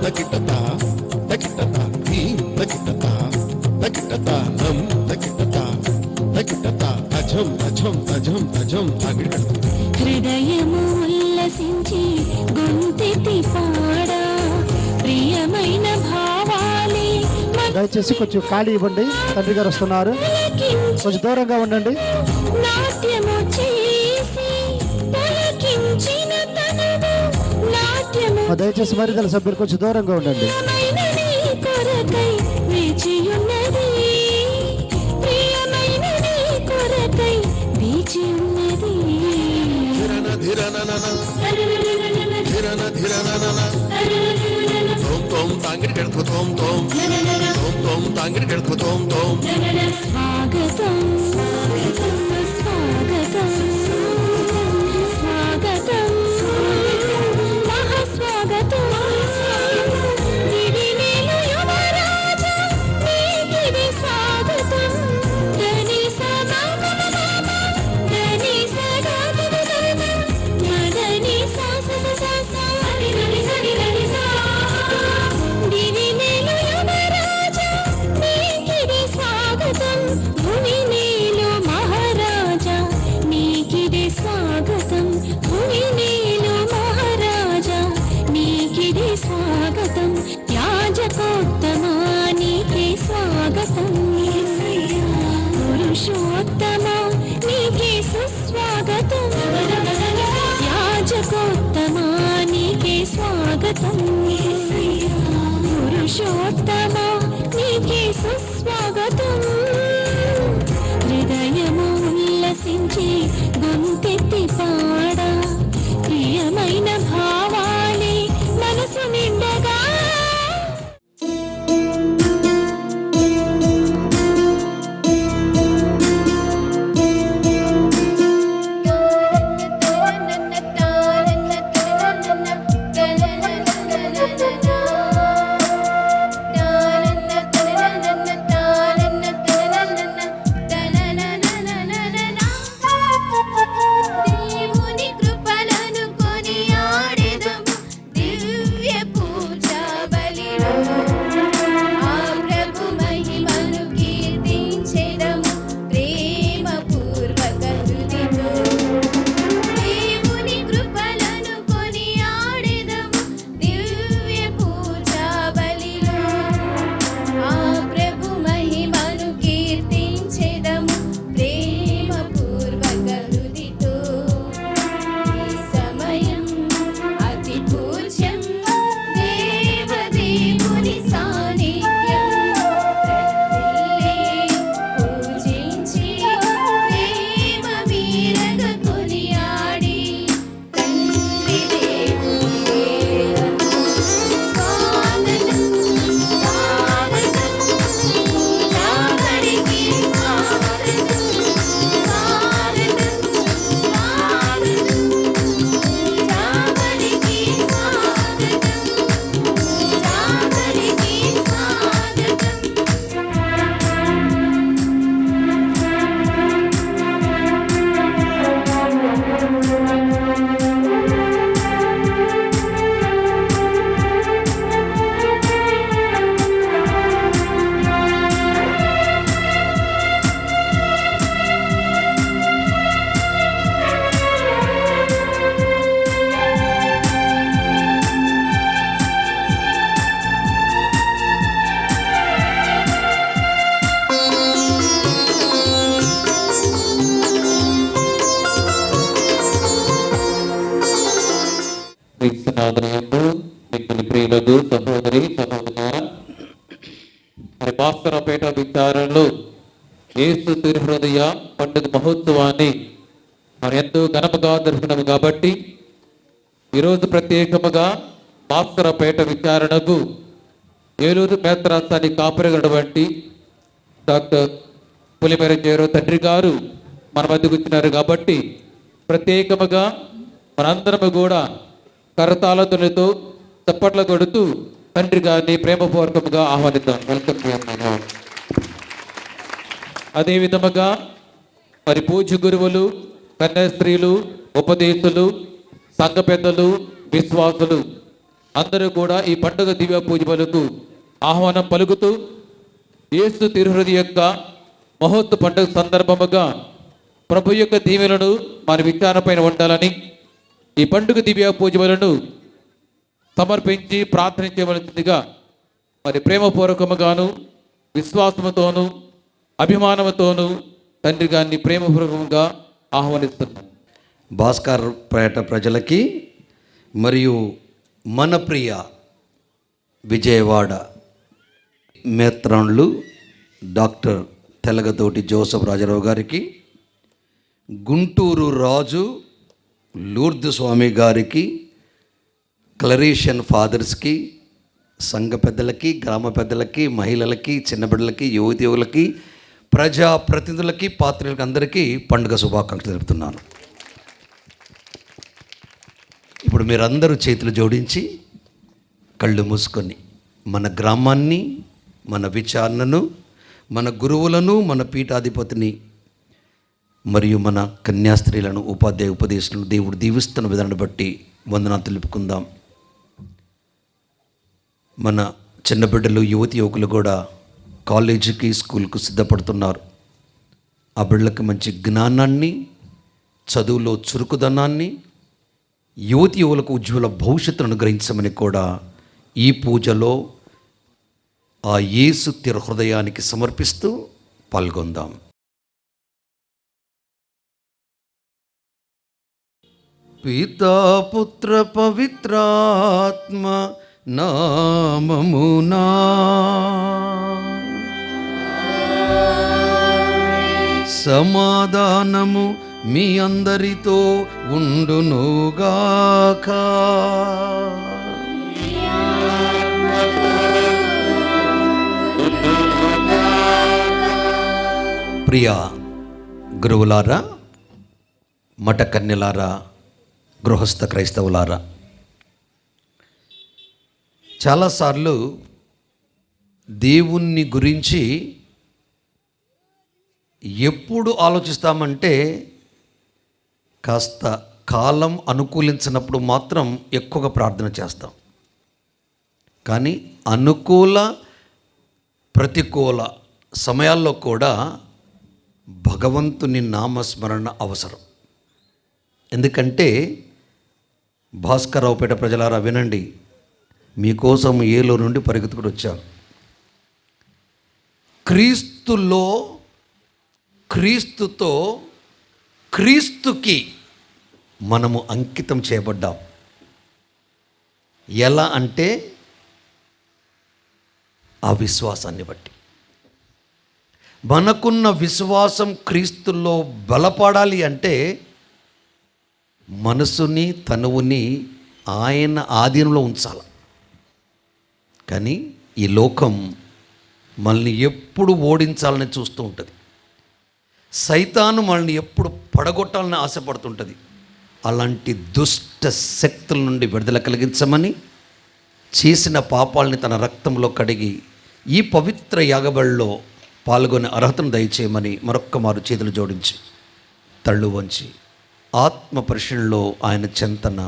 తకిటత తకిటత ధీం తకిటత తకిటత నం తకిటత తకిటత అజం అజం అజం అజం తగిట హృదయము ఉల్లసించి గొంతెత్తి పాడా ప్రియమైన భావాలే దయచేసి కొంచెం ఖాళీ ఇవ్వండి. తండ్రి గారు వస్తున్నారు, కొంచెం దూరంగా ఉండండి. నాట్యము చేసి పలికించిన తనవు నాట్యము దయచేసి మరిదల సభ్యులు కొంచెం దూరంగా ఉండండి. కొరకై వేచియున్నది ప్రియమైన నీ కొరకై వేచియున్నది. ధిరన ధిరన ధిరన ధిరన తోం తోం తాంగిడి గడప తోం తోం తోం తోం తాంగిడి గడప తోం తోం. స్వాగతం స్వాగతం స్వాగతం మహాస్వాగతం దివినేలు యువరాజా నీకిది స్వాగతం. ధని సదా ధని సదా మదని సా సా సా సా ధని ధని ధని సా దివినేలు యువరాజా నీకిది స్వాగతం. భువినేలు మహారాజా నీకిది స్వాగతం. భువినేలు మహారాజా నీకిది స్వాగతం. యాజకోత్తమా నీకే స్వాగతం. పురుషోత్తమా నీకే సుస్వాగతం. యాజకోత్తమా నీకే స్వాగతం. పురుషోత్తమా నీకే సుస్వాగతం. హృదయము ఉల్లసించి గొంతెత్తి పాడా ప్రియమైన భావాలే మనసు నిండగా. దేవుని కృపలను కొనియాడెదము దివ్య పూజా బలిలో. ఆ ప్రభు మహిమను కీర్తించెదము ప్రేమ పూర్వక హృదితో. దేవుని కృపలను కొనియాడెదము దివ్య పూజా బలిలో. ఆ ప్రభు మహిమను కీర్తించెదము ప్రేమ పూర్వక హృదితో. ఈ సమయం అతి పూజ్యం దేవదేవుని సాన్నిధ్యం. ప్రతిల్లే పూజించి ప్రేమ వీరగ కొనియాడి తండ్రి దేవుని స్వాగతం స్వాగతం పూజాబలికి స్వాగతం స్వాగతం స్వాగతం పూజాబలికి స్వాగతం పూజాబలికి స్వాగతం. క్రీస్తునాథునియందు మిమ్మల్ని ప్రియులకు సహోదరి సహోదరులారా, మరి భాస్కరపేట విచారణలో యేసు తిరుహృదయ పండుగ మహోత్సవాన్ని మరి ఎంతో ఘనముగా జరుపుకున్నాము కాబట్టి ఈరోజు ప్రత్యేకముగా భాస్కరపేట విచారణకు ఏలూరు మేత్రాస్థాని కాపురగడవంటి డాక్టర్ పులిమేర జయరో తండ్రి గారు మన మధ్యకు వచ్చినారు కాబట్టి ప్రత్యేకముగా మనందరము కూడా కరతాళతులతో చప్పట్లు కొడుతూ తండ్రి గారిని ప్రేమపూర్వకంగా ఆహ్వానిద్దాం. వెల్కమ్. అదే విధముగా మరి పూజ్య గురువులు, కన్యాస్త్రీలు, ఉపదేశులు, సంఘ పెద్దలు, విశ్వాసులు అందరూ కూడా ఈ పండుగ దివ్య పూజ బలుకు ఆహ్వానం పలుకుతూ యేసు తిరుహృదయ యొక్క మహోత్సవ పండుగ సందర్భముగా ప్రభు యొక్క దీవెనలను మన విచారణ ఉండాలని ఈ పండుగ దివ్య పూజ బలును సమర్పించి ప్రార్థన చేయవలసిందిగా మరి ప్రేమపూర్వకముగాను విశ్వాసముతోనూ అభిమానముతోనూ తండ్రి గారిని ప్రేమపూర్వకంగా ఆహ్వానిస్తున్నాను. భాస్కర్ పేట ప్రజలకి మరియు మన ప్రియ విజయవాడ మేత్రాన్లు డాక్టర్ తెలగతోటి జోసఫ్ రాజారావు గారికి, గుంటూరు రాజు లూర్దు స్వామి గారికి, క్లరీషియన్ ఫాదర్స్కి, సంఘ పెద్దలకి, గ్రామ పెద్దలకి, మహిళలకి, చిన్నబిడ్డలకి, యువతీయులకి, ప్రజాప్రతినిధులకి, పాత్రికులకి అందరికీ పండుగ శుభాకాంక్షలు తెలుపుతున్నాను. ఇప్పుడు మీరందరూ చేతులు జోడించి కళ్ళు మూసుకొని మన గ్రామాన్ని, మన విచారణను, మన గురువులను, మన పీఠాధిపతిని మరియు మన కన్యాస్త్రీలను, ఉపాధ్యాయ ఉపదేశాలను దేవుడు దీవిస్తున్న విధానాన్ని బట్టి వందనాలు తెలుపుకుందాం. మన చిన్న బిడ్డలు, యువకులు కూడా కాలేజీకి, స్కూల్కు సిద్ధపడుతున్నారు. ఆ బిడ్డలకు మంచి జ్ఞానాన్ని, చదువులో చురుకుదనాన్ని, యువకులకు ఉజ్వల భవిష్యత్తును అనుగ్రహించమని కూడా ఈ పూజలో ఆ యేసు తిరుహృదయానికి సమర్పిస్తూ పాల్గొందాం. పితా పుత్ర పవిత్రాత్మ నామమునా సమాధానము మీ అందరితో ఉండునుగాక. ప్రియ గురువులారా, మఠ కన్యలారా, గృహస్థ క్రైస్తవులారా, చాలాసార్లు దేవుణ్ణి గురించి ఎప్పుడు ఆలోచిస్తామంటే కాస్త కాలం అనుకూలించినప్పుడు మాత్రం ఎక్కువగా ప్రార్థన చేస్తాం. కానీ అనుకూల ప్రతికూల సమయాల్లో కూడా భగవంతుని నామస్మరణ అవసరం. ఎందుకంటే భాస్కరరావుపేట ప్రజలారా వినండి, మీకోసం ఏలో నుండి పరిగెత్తుకుని వచ్చాను. క్రీస్తులో, క్రీస్తుతో, క్రీస్తుకి మనము అంకితం చేయబడ్డాం. ఎలా అంటే ఆ విశ్వాసాన్ని బట్టి. మనకున్న విశ్వాసం క్రీస్తులో బలపడాలి అంటే మనసుని, తనువుని ఆయన ఆధీనంలో ఉంచాలి. కానీ ఈ లోకం మనల్ని ఎప్పుడు ఓడించాలని చూస్తూ ఉంటుంది. సైతాను మనల్ని ఎప్పుడు పడగొట్టాలని ఆశపడుతుంటుంది. అలాంటి దుష్ట శక్తుల నుండి విడుదల కలిగించమని, చేసిన పాపాలని తన రక్తంలో కడిగి ఈ పవిత్ర యాగబడిలో పాల్గొనే అర్హతను దయచేయమని మరొక్క మారు చేతులు జోడించి తళ్ళు వంచి ఆత్మ పరిశీలనలో ఆయన చెంతన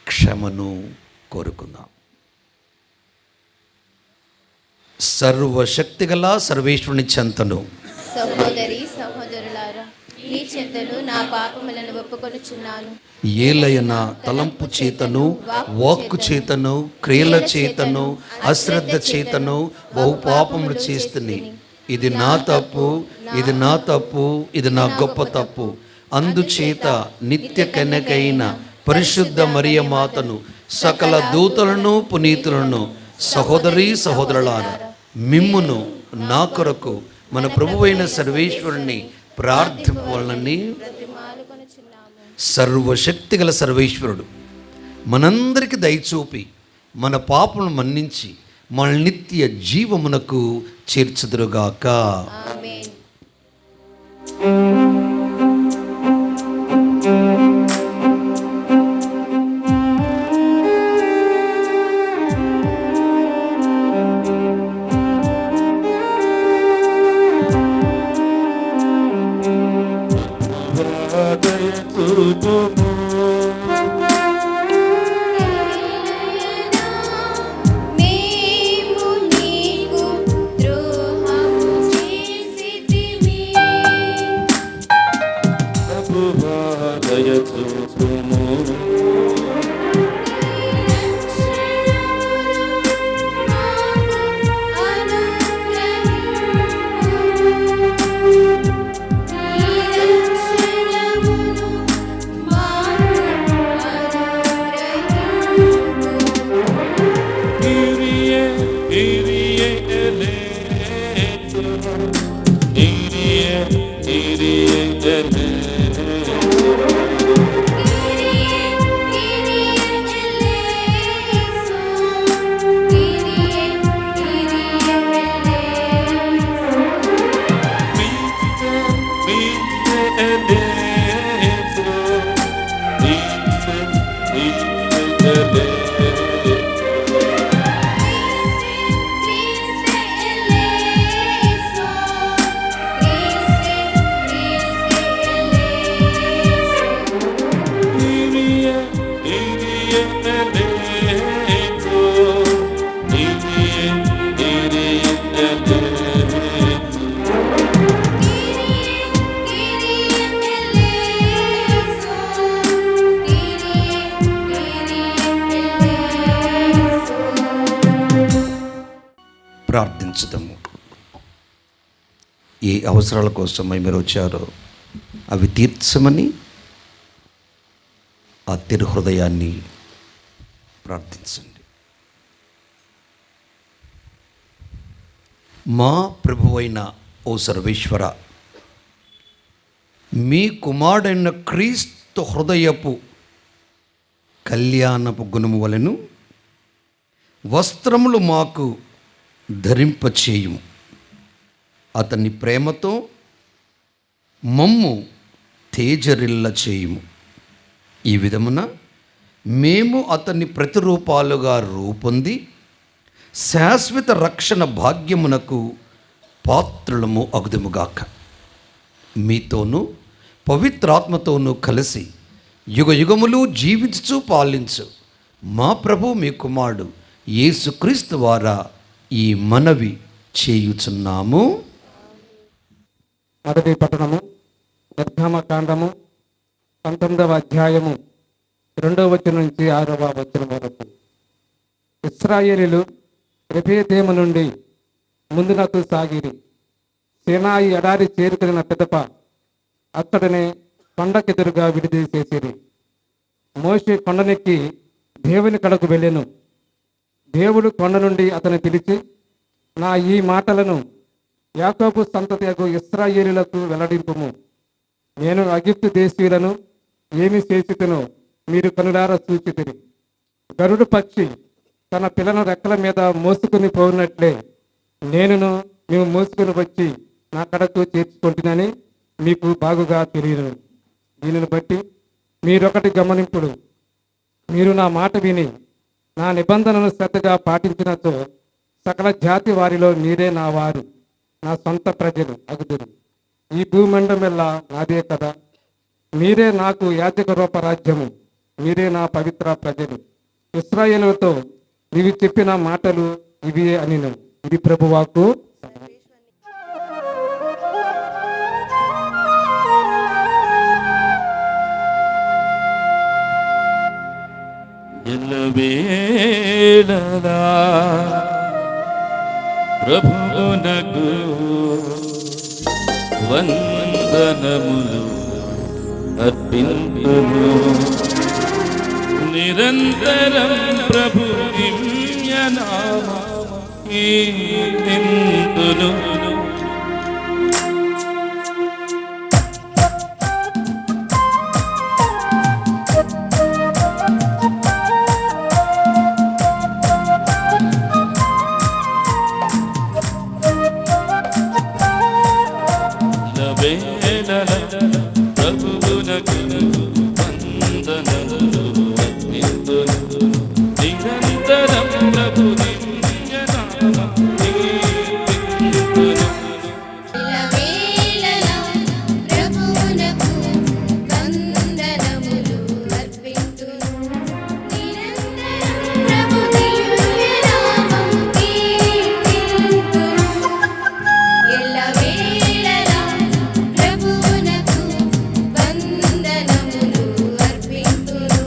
క్షమను కోరుకుందాం. సర్వశక్తిగల సర్వేశ్వరుని చెంతను, సహోదరి సహోదరులారా, మీ చెంతను నా పాపములను ఒప్పుకొనుచున్నాను. ఏలయన తలంపు చేతను, వాక్కు చేతను, క్రియల చేతను, అశ్రద్ధ చేతను బహు పాపములు చేస్తుని. ఇది నా తప్పు, ఇది నా తప్పు, ఇది నా గొప్ప తప్పు. అందుచేత నిత్య కన్యకైన పరిశుద్ధ మరియ మాతను, సకల దూతలను, పునీతులను, సహోదరీ సహోదరులారా, మిమ్మును నా కొరకు మన ప్రభువైన సర్వేశ్వరుని ప్రార్థింపవలనని. సర్వశక్తిగల సర్వేశ్వరుడు మనందరికీ దయచూపి మన పాపలను మన్నించి మన నిత్య జీవమునకు చేర్చుదురుగాక. ఆమేన్. ప్రార్థించుదాము. ఏ అవసరాల కోసమై మీరు వచ్చారో అవి తీర్చమని ఆ తిరు హృదయాన్ని ప్రార్థించండి. మా ప్రభువైన ఓ సర్వేశ్వర, మీ కుమారుడైన క్రీస్తు హృదయపు కళ్యాణపు గుణము వలెను వస్త్రములు మాకు ధరింపచేయుము. అతని ప్రేమతో మమ్ము తేజరిల్ల చేయుము. ఈ విధమున మేము అతన్ని ప్రతిరూపాలుగా రూపొంది శాశ్వత రక్షణ భాగ్యమునకు పాత్రులము అగుదుముగాక. మీతోనూ పవిత్రాత్మతోనూ కలిసి యుగ యుగములు జీవించు పాలించు మా ప్రభు మీ కుమారుడు యేసుక్రీస్తు ద్వారా ఈ మనవి చేయుచున్నాము. మొదటి పట్టణము నిర్గమకాండము 19వ అధ్యాయము 2వ వచనం నుంచి 6వ వచనం వరకు. ఇశ్రాయేలీలు రెఫీదీము నుండి ముందునకు సాగిరి. సీనాయి ఎడారి చేరుకున్న పిదప అతడిని కొండకెదురుగా విడిదీసేసిరి. మోషే కొండనెక్కి దేవుని కడకు వెళ్ళెను. దేవుడు కొండ నుండి అతని పిలిచి, నా ఈ మాటలను యాకోబు సంతతియగు ఇశ్రాయేలీయులకు వెల్లడింపుము. నేను ఐగుప్తు దేశీయులను ఏమి చేసితునో మీరు కనులారా చూచితిరి. గరుడు పక్షి తన పిల్లను రెక్కల మీద మోసుకుని పోయినట్లే నేనును మేము మోసుకుని వచ్చి నా కడకు చేర్చుకుంటునని మీకు బాగుగా తెలియను. దీనిని బట్టి మీరొకటి గమనింపుడు, మీరు నా మాట విని నా నిబంధనను శ్రద్ధగా పాటించినతో సకల జాతి వారిలో మీరే నా వారు, నా సొంత ప్రజలు అగుదురు. ఈ భూమండమెల్లా నాదే కదా. మీరే నాకు యాజక రూప రాజ్యము, మీరే నా పవిత్ర ప్రజలు. ఇశ్రాయేలుతో నీవు చెప్పిన మాటలు ఇవి అనిను. ఇది ప్రభువాకు. ఎల్లవేళలా ప్రభువునకు వందనములు అర్పింతును. నిరంతరం ప్రభు దివ్యనామము కీర్తింతును. ప్రభువునకు వందనములు అర్పింతును. నిరంతరం ప్రభు దివ్యనామము కీర్తింతును. ఇలవేళలా ప్రభువునకు వందనములు అర్పింతును. నిరంతరం ప్రభు దివ్యనామము కీర్తింతును. ఎల్లవేళలా ప్రభువునకు వందనములు అర్పింతును.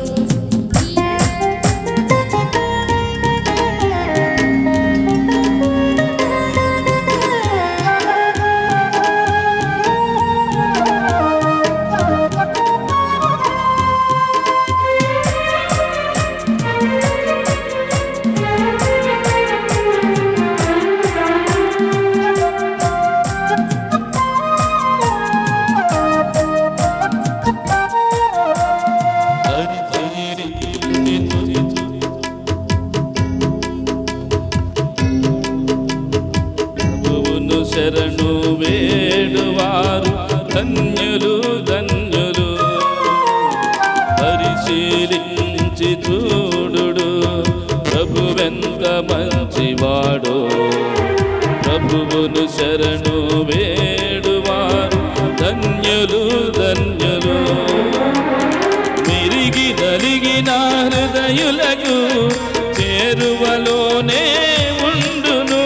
ప్రభువును శరణు వేడువారు ధన్యులు ధన్యులు. పరిశీలించి చూడుడు ప్రభువెంత మంచివాడో. ప్రభువును శరణు వేడువారు ధన్యులు ధన్యులు. మిరిగి నలిగిన హృదయులకు చేరువలోనే ఉండును.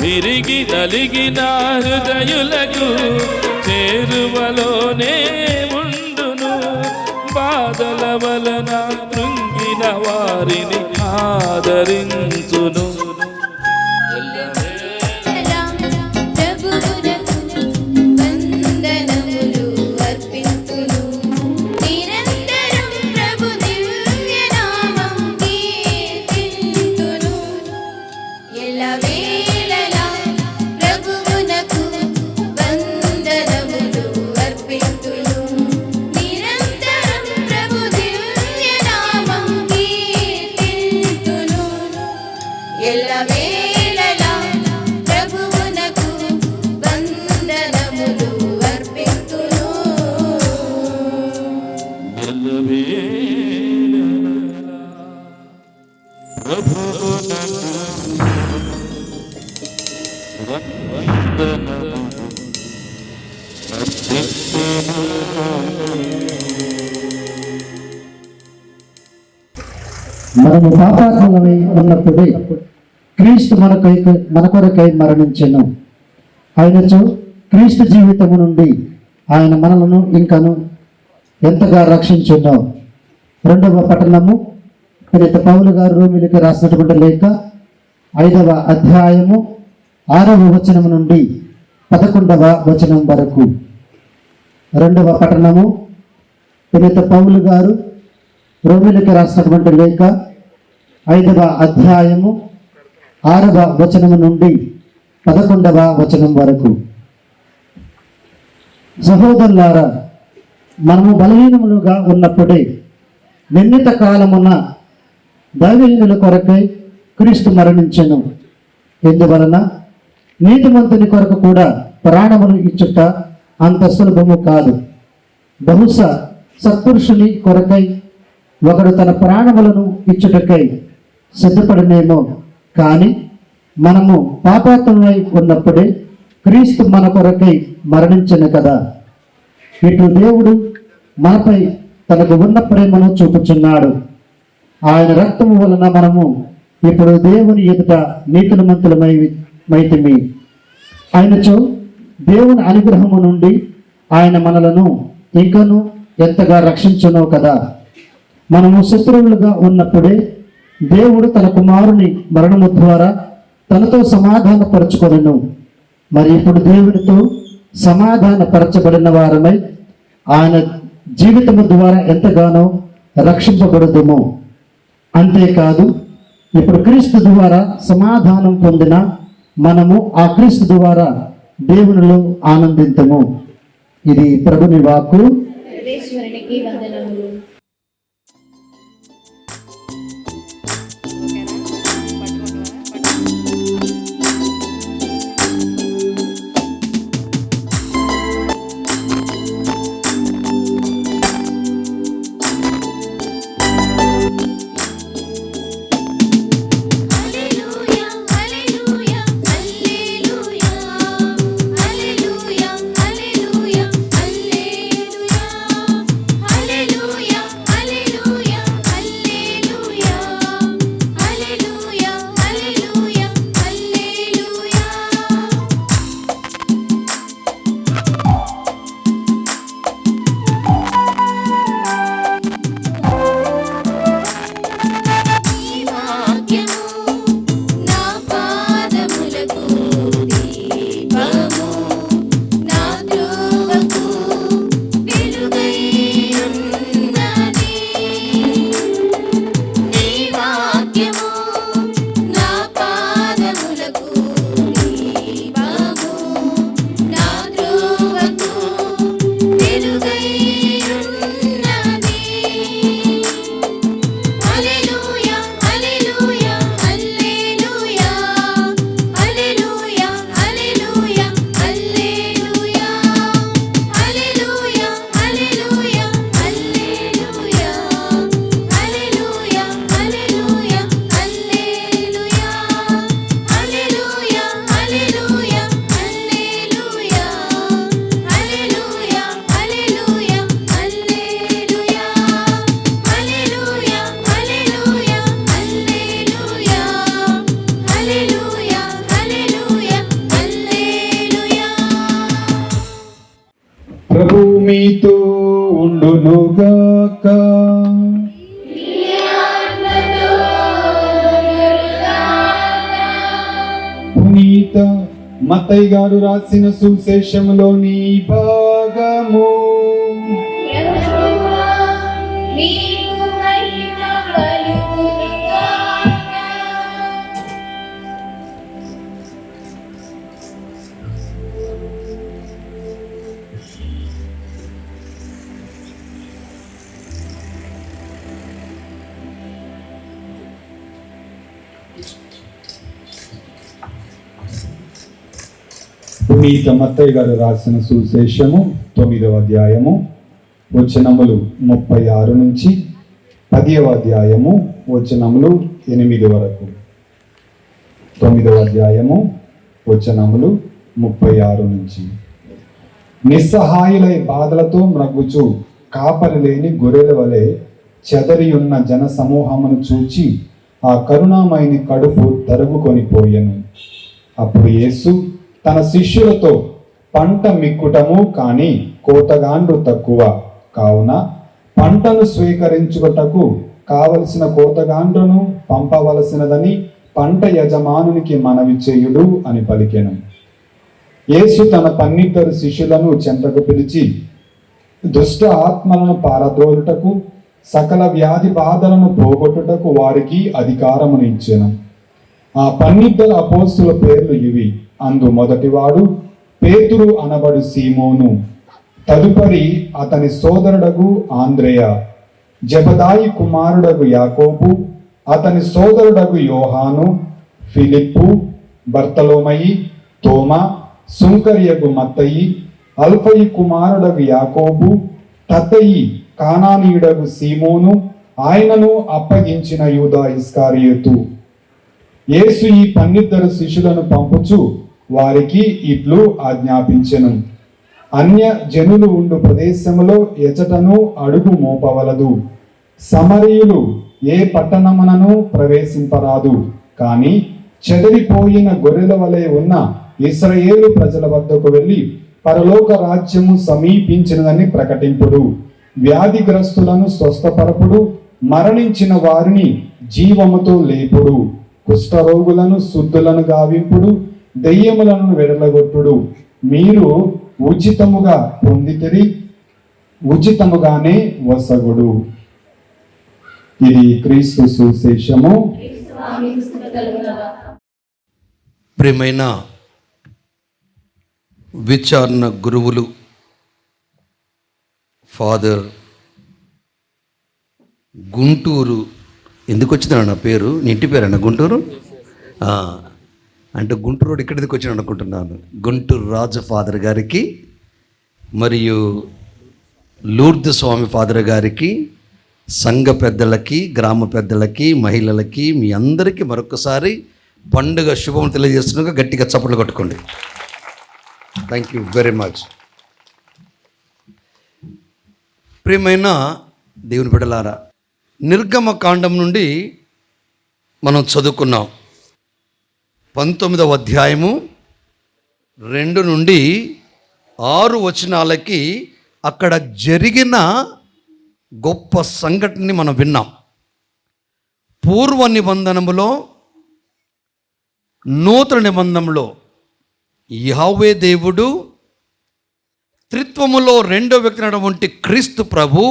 విరిగి నలిగిన హృదయులకు చేరువలోనే ఉండును. బాధల వలన కృంగిన వారిని ఆదరించును. ఎల్లవేళలా ఎల్లవేళలా ప్రభువునకు వందనములు అర్పింతును. మనము పాపాత్మలమై ఉన్నప్పుడే క్రీస్తు మన కొరకై మరణించెను. ఆయనచో క్రీస్తు జీవితము నుండి ఆయన మనలను ఇంకను ఎంతగా రక్షించును. 2వ పట్టణము పునీత పౌలు గారు రోమిలికి రాసినటువంటి లేఖ 5వ అధ్యాయము 6వ వచనము నుండి 11వ వచనం వరకు. 2వ పట్టణము పునీత పౌలు గారు రోమిలికి రాసినటువంటి లేఖ 5వ అధ్యాయము 6వ వచనము నుండి 11వ వచనం వరకు. సహోదరులారా, మనము బలహీనములుగా ఉన్నప్పుడే నిన్నటి కాలమున దైవహీనుల కొరకై క్రీస్తు మరణించెను. ఎందువలన నీతిమంతుని కొరకు కూడా ప్రాణములు ఇచ్చుట అంత సులభము కాదు. బహుశా సత్పురుషుని కొరకై ఒకడు తన ప్రాణములను ఇచ్చుటకై సిద్ధపడినేమో, కానీ మనము పాపాత్మమై ఉన్నప్పుడే క్రీస్తు మన కొరకై మరణించెను కదా. ఇటు దేవుడు మనపై తనకు ఉన్న ప్రేమను చూపుచున్నాడు. ఆయన రక్తము వలన మనము ఇప్పుడు దేవుని ఎదుట నీతిమంతులమైతిమి. ఆయనచో దేవుని అనుగ్రహము నుండి ఆయన మనలను ఇంకను ఎంతగా రక్షించునో కదా. మనము శత్రువులుగా ఉన్నప్పుడే దేవుడు తన కుమారుని మరణము ద్వారా తనతో సమాధానపరచుకొనెను. మరి ఇప్పుడు దేవునితో సమాధానపరచబడిన వారమై ఆయన జీవితము ద్వారా ఎంతగానో రక్షింపబడుదుము. అంతేకాదు, ఇప్పుడు క్రీస్తు ద్వారా సమాధానం పొందిన మనము ఆ క్రీస్తు ద్వారా దేవునిలో ఆనందింతము. ఇది ప్రభుని వాక్కు. సర్వేశ్వరునికి వందనములు. ప్రభు మీతో ఉండునుగాక. పునీత మత్తయి గారు రాసిన సువిశేషములోని భాగము. పునీత మత్తయి గారు రాసిన సువిశేషము 9వ అధ్యాయము వచనములు 36 నుంచి 10వ అధ్యాయము వచనములు 8 వరకు. 9వ అధ్యాయము వచనములు 36 నుంచి. నిస్సహాయులై బాధలతో మ్రగ్గుచు కాపరి లేని గొర్రెల వలె చెదరియున్న జన సమూహమును చూచి ఆ కరుణామయుని కడుపు తరుగుకొని పోయెను. అప్పుడు యేసు తన శిష్యులతో, పంట మిక్కుటము కానీ కోతగాండ్రు తక్కువ, కావున పంటను స్వీకరించుటకు కావలసిన కోతగాండ్రును పంపవలసినదని పంట యజమానునికి మనవి చేయుడు అని పలికెను. యేసు తన 12 శిష్యులను చెంతకు పిలిచి, దుష్ట ఆత్మలను పారద్రోలుటకు సకల వ్యాధి బాధలను పోగొట్టుటకు వారికి అధికారమును ఇచ్చెను. ఆ 12 అపోస్తుల పేర్లు ఇవి. అందు మొదటివాడు పేతురు అనబడు సీమోను, తదుపరి అతని సోదరుడగు ఆంద్రేయ, జబదాయి కుమారుడగు యాకోబు, అతని సోదరుడగు యోహాను, ఫిలిప్పు, బర్తలోమయి, తోమా, సుంకరియగు మత్తయి, అల్ఫయి కుమారుడగు యాకోబు, తతయి, కానానీయుడగు సీమోను, ఆయనను అప్పగించిన యూదా ఇస్కారియోతు. యేసు ఈ 12 శిష్యులను పంపుచు వారికి ఇట్లు ఆజ్ఞాపించెను, అన్య జనులు ఉండు ప్రదేశములో ఎచటను అడుగు మోపవలదు. సమరయులు ఏ పట్టణమునను ప్రవేశింపరాదు. కానీ చెదరిపోయిన గొర్రెల వలె ఉన్న ఇశ్రాయేలు ప్రజల వద్దకు వెళ్ళి పరలోక రాజ్యము సమీపించినదని ప్రకటింపుడు. వ్యాధిగ్రస్తులను స్వస్థపరపుడు, మరణించిన వారిని జీవముతో లేపుడు, కుష్ఠరోగులను శుద్ధులను గావింపుడు, దెయ్యములను వెడలగొట్టుడు. మీరు ఉచితముగా పొందితిరి, ఉచితముగానే వసగుడు. ఇది క్రీస్తు సువిశేషము. ప్రియమైన విచారణ గురువులు, ఫాదర్ గుంటూరు, ఎందుకు వచ్చిందా నా పేరు? నీ ఇంటి పేరన్నా గుంటూరు? అంటే గుంటూరు రోడ్ ఇక్కడికి వచ్చిన అనుకుంటున్నాను. గుంటూరు రాజు ఫాదర్ గారికి మరియు లూర్దు స్వామి ఫాదర్ గారికి, సంఘ పెద్దలకి, గ్రామ పెద్దలకి, మహిళలకి, మీ అందరికీ మరొకసారి పండుగ శుభం తెలియజేస్తున్నాక గట్టిగా చప్పట్లు కొట్టుకోండి. Thank you very much. ప్రియమైన దేవుని బిడ్డలారా, నిర్గమ కాండం నుండి మనం చదువుకున్నాం. 19వ అధ్యాయము 2 నుండి 6 వచనాలకి అక్కడ జరిగిన గొప్ప సంఘటనని మనం విన్నాం. పూర్వ నిబంధనములో, నూతన నిబంధనలో యెహోవా దేవుడు త్రిత్వములో 2వ వ్యక్తి అయినటువంటి క్రీస్తు ప్రభు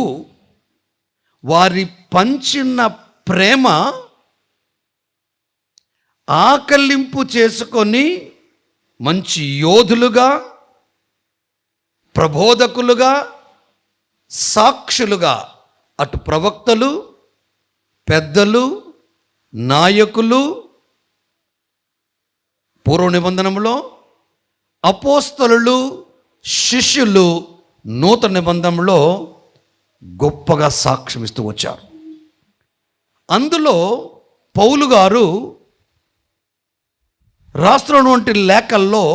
వారి పంచిన ప్రేమ ఆకలింపు చేసుకొని మంచి యోధులుగా, ప్రబోధకులుగా, సాక్షులుగా, అటు ప్రవక్తలు, పెద్దలు, నాయకులు, పూర్వ నిబంధనములో అపోస్తలులు, శిష్యులు నూతన నిబంధనలో గొప్పగా సాక్ష్యం ఇస్తూ వచ్చారు. అందులో పౌలు గారు రాస్తున్నటువంటి లేఖల్లో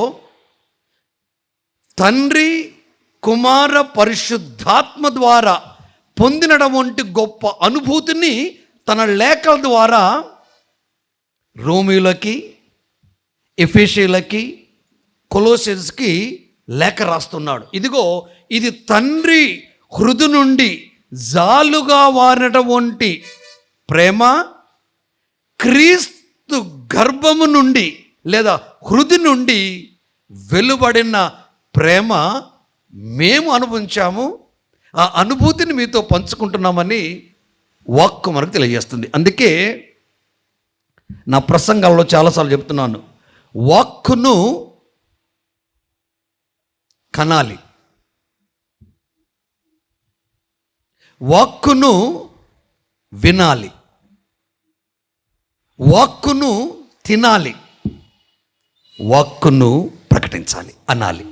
తండ్రి, కుమార, పరిశుద్ధాత్మ ద్వారా పొందినటువంటి గొప్ప అనుభూతిని తన లేఖల ద్వారా రోమీయులకి, ఎఫెసీయులకి, కొలోసియన్స్కి లేఖ రాస్తున్నాడు. ఇదిగో ఇది తండ్రి హృదయ నుండి జాలుగా వారినటువంటి ప్రేమ, క్రీస్తు గర్భము నుండి లేదా హృదయ నుండి వెలువడిన ప్రేమ మేము అనుభవించాము. ఆ అనుభూతిని మీతో పంచుకుంటున్నామని వాక్కు మనకు తెలియజేస్తుంది. అందుకే నా ప్రసంగాల్లో చాలాసార్లు చెప్తున్నాను, వాక్కును కనాలి, వాక్కును వినాలి, వాక్కును తినాలి, వాక్కును ప్రకటించాలి, అనాలి.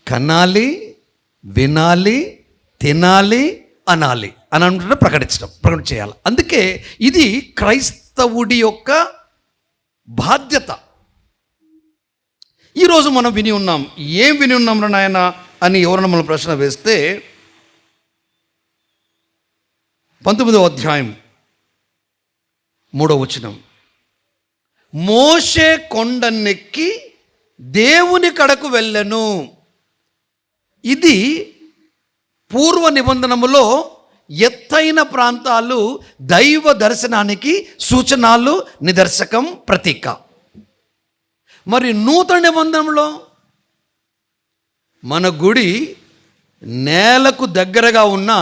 కనాలి, వినాలి, తినాలి, అనాలి అని అంటే ప్రకటన చేయాలి. అందుకే ఇది క్రైస్తవుడి యొక్క బాధ్యత. ఈరోజు మనం విని ఉన్నాం. ఏం విని ఉన్నాం నాయన అని ఎవరైనా మనం ప్రశ్న వేస్తే 19వ అధ్యాయం 3వ వచనం, మోషే కొండనెక్కి దేవుని కడకు వెళ్ళెను. ఇది పూర్వ నిబంధనములో ఎత్తైన ప్రాంతాలు దైవ దర్శనానికి సూచనలు, నిదర్శకం, ప్రతీక. మరి నూతన నిబంధనలో మన గుడి నేలకు దగ్గరగా ఉన్న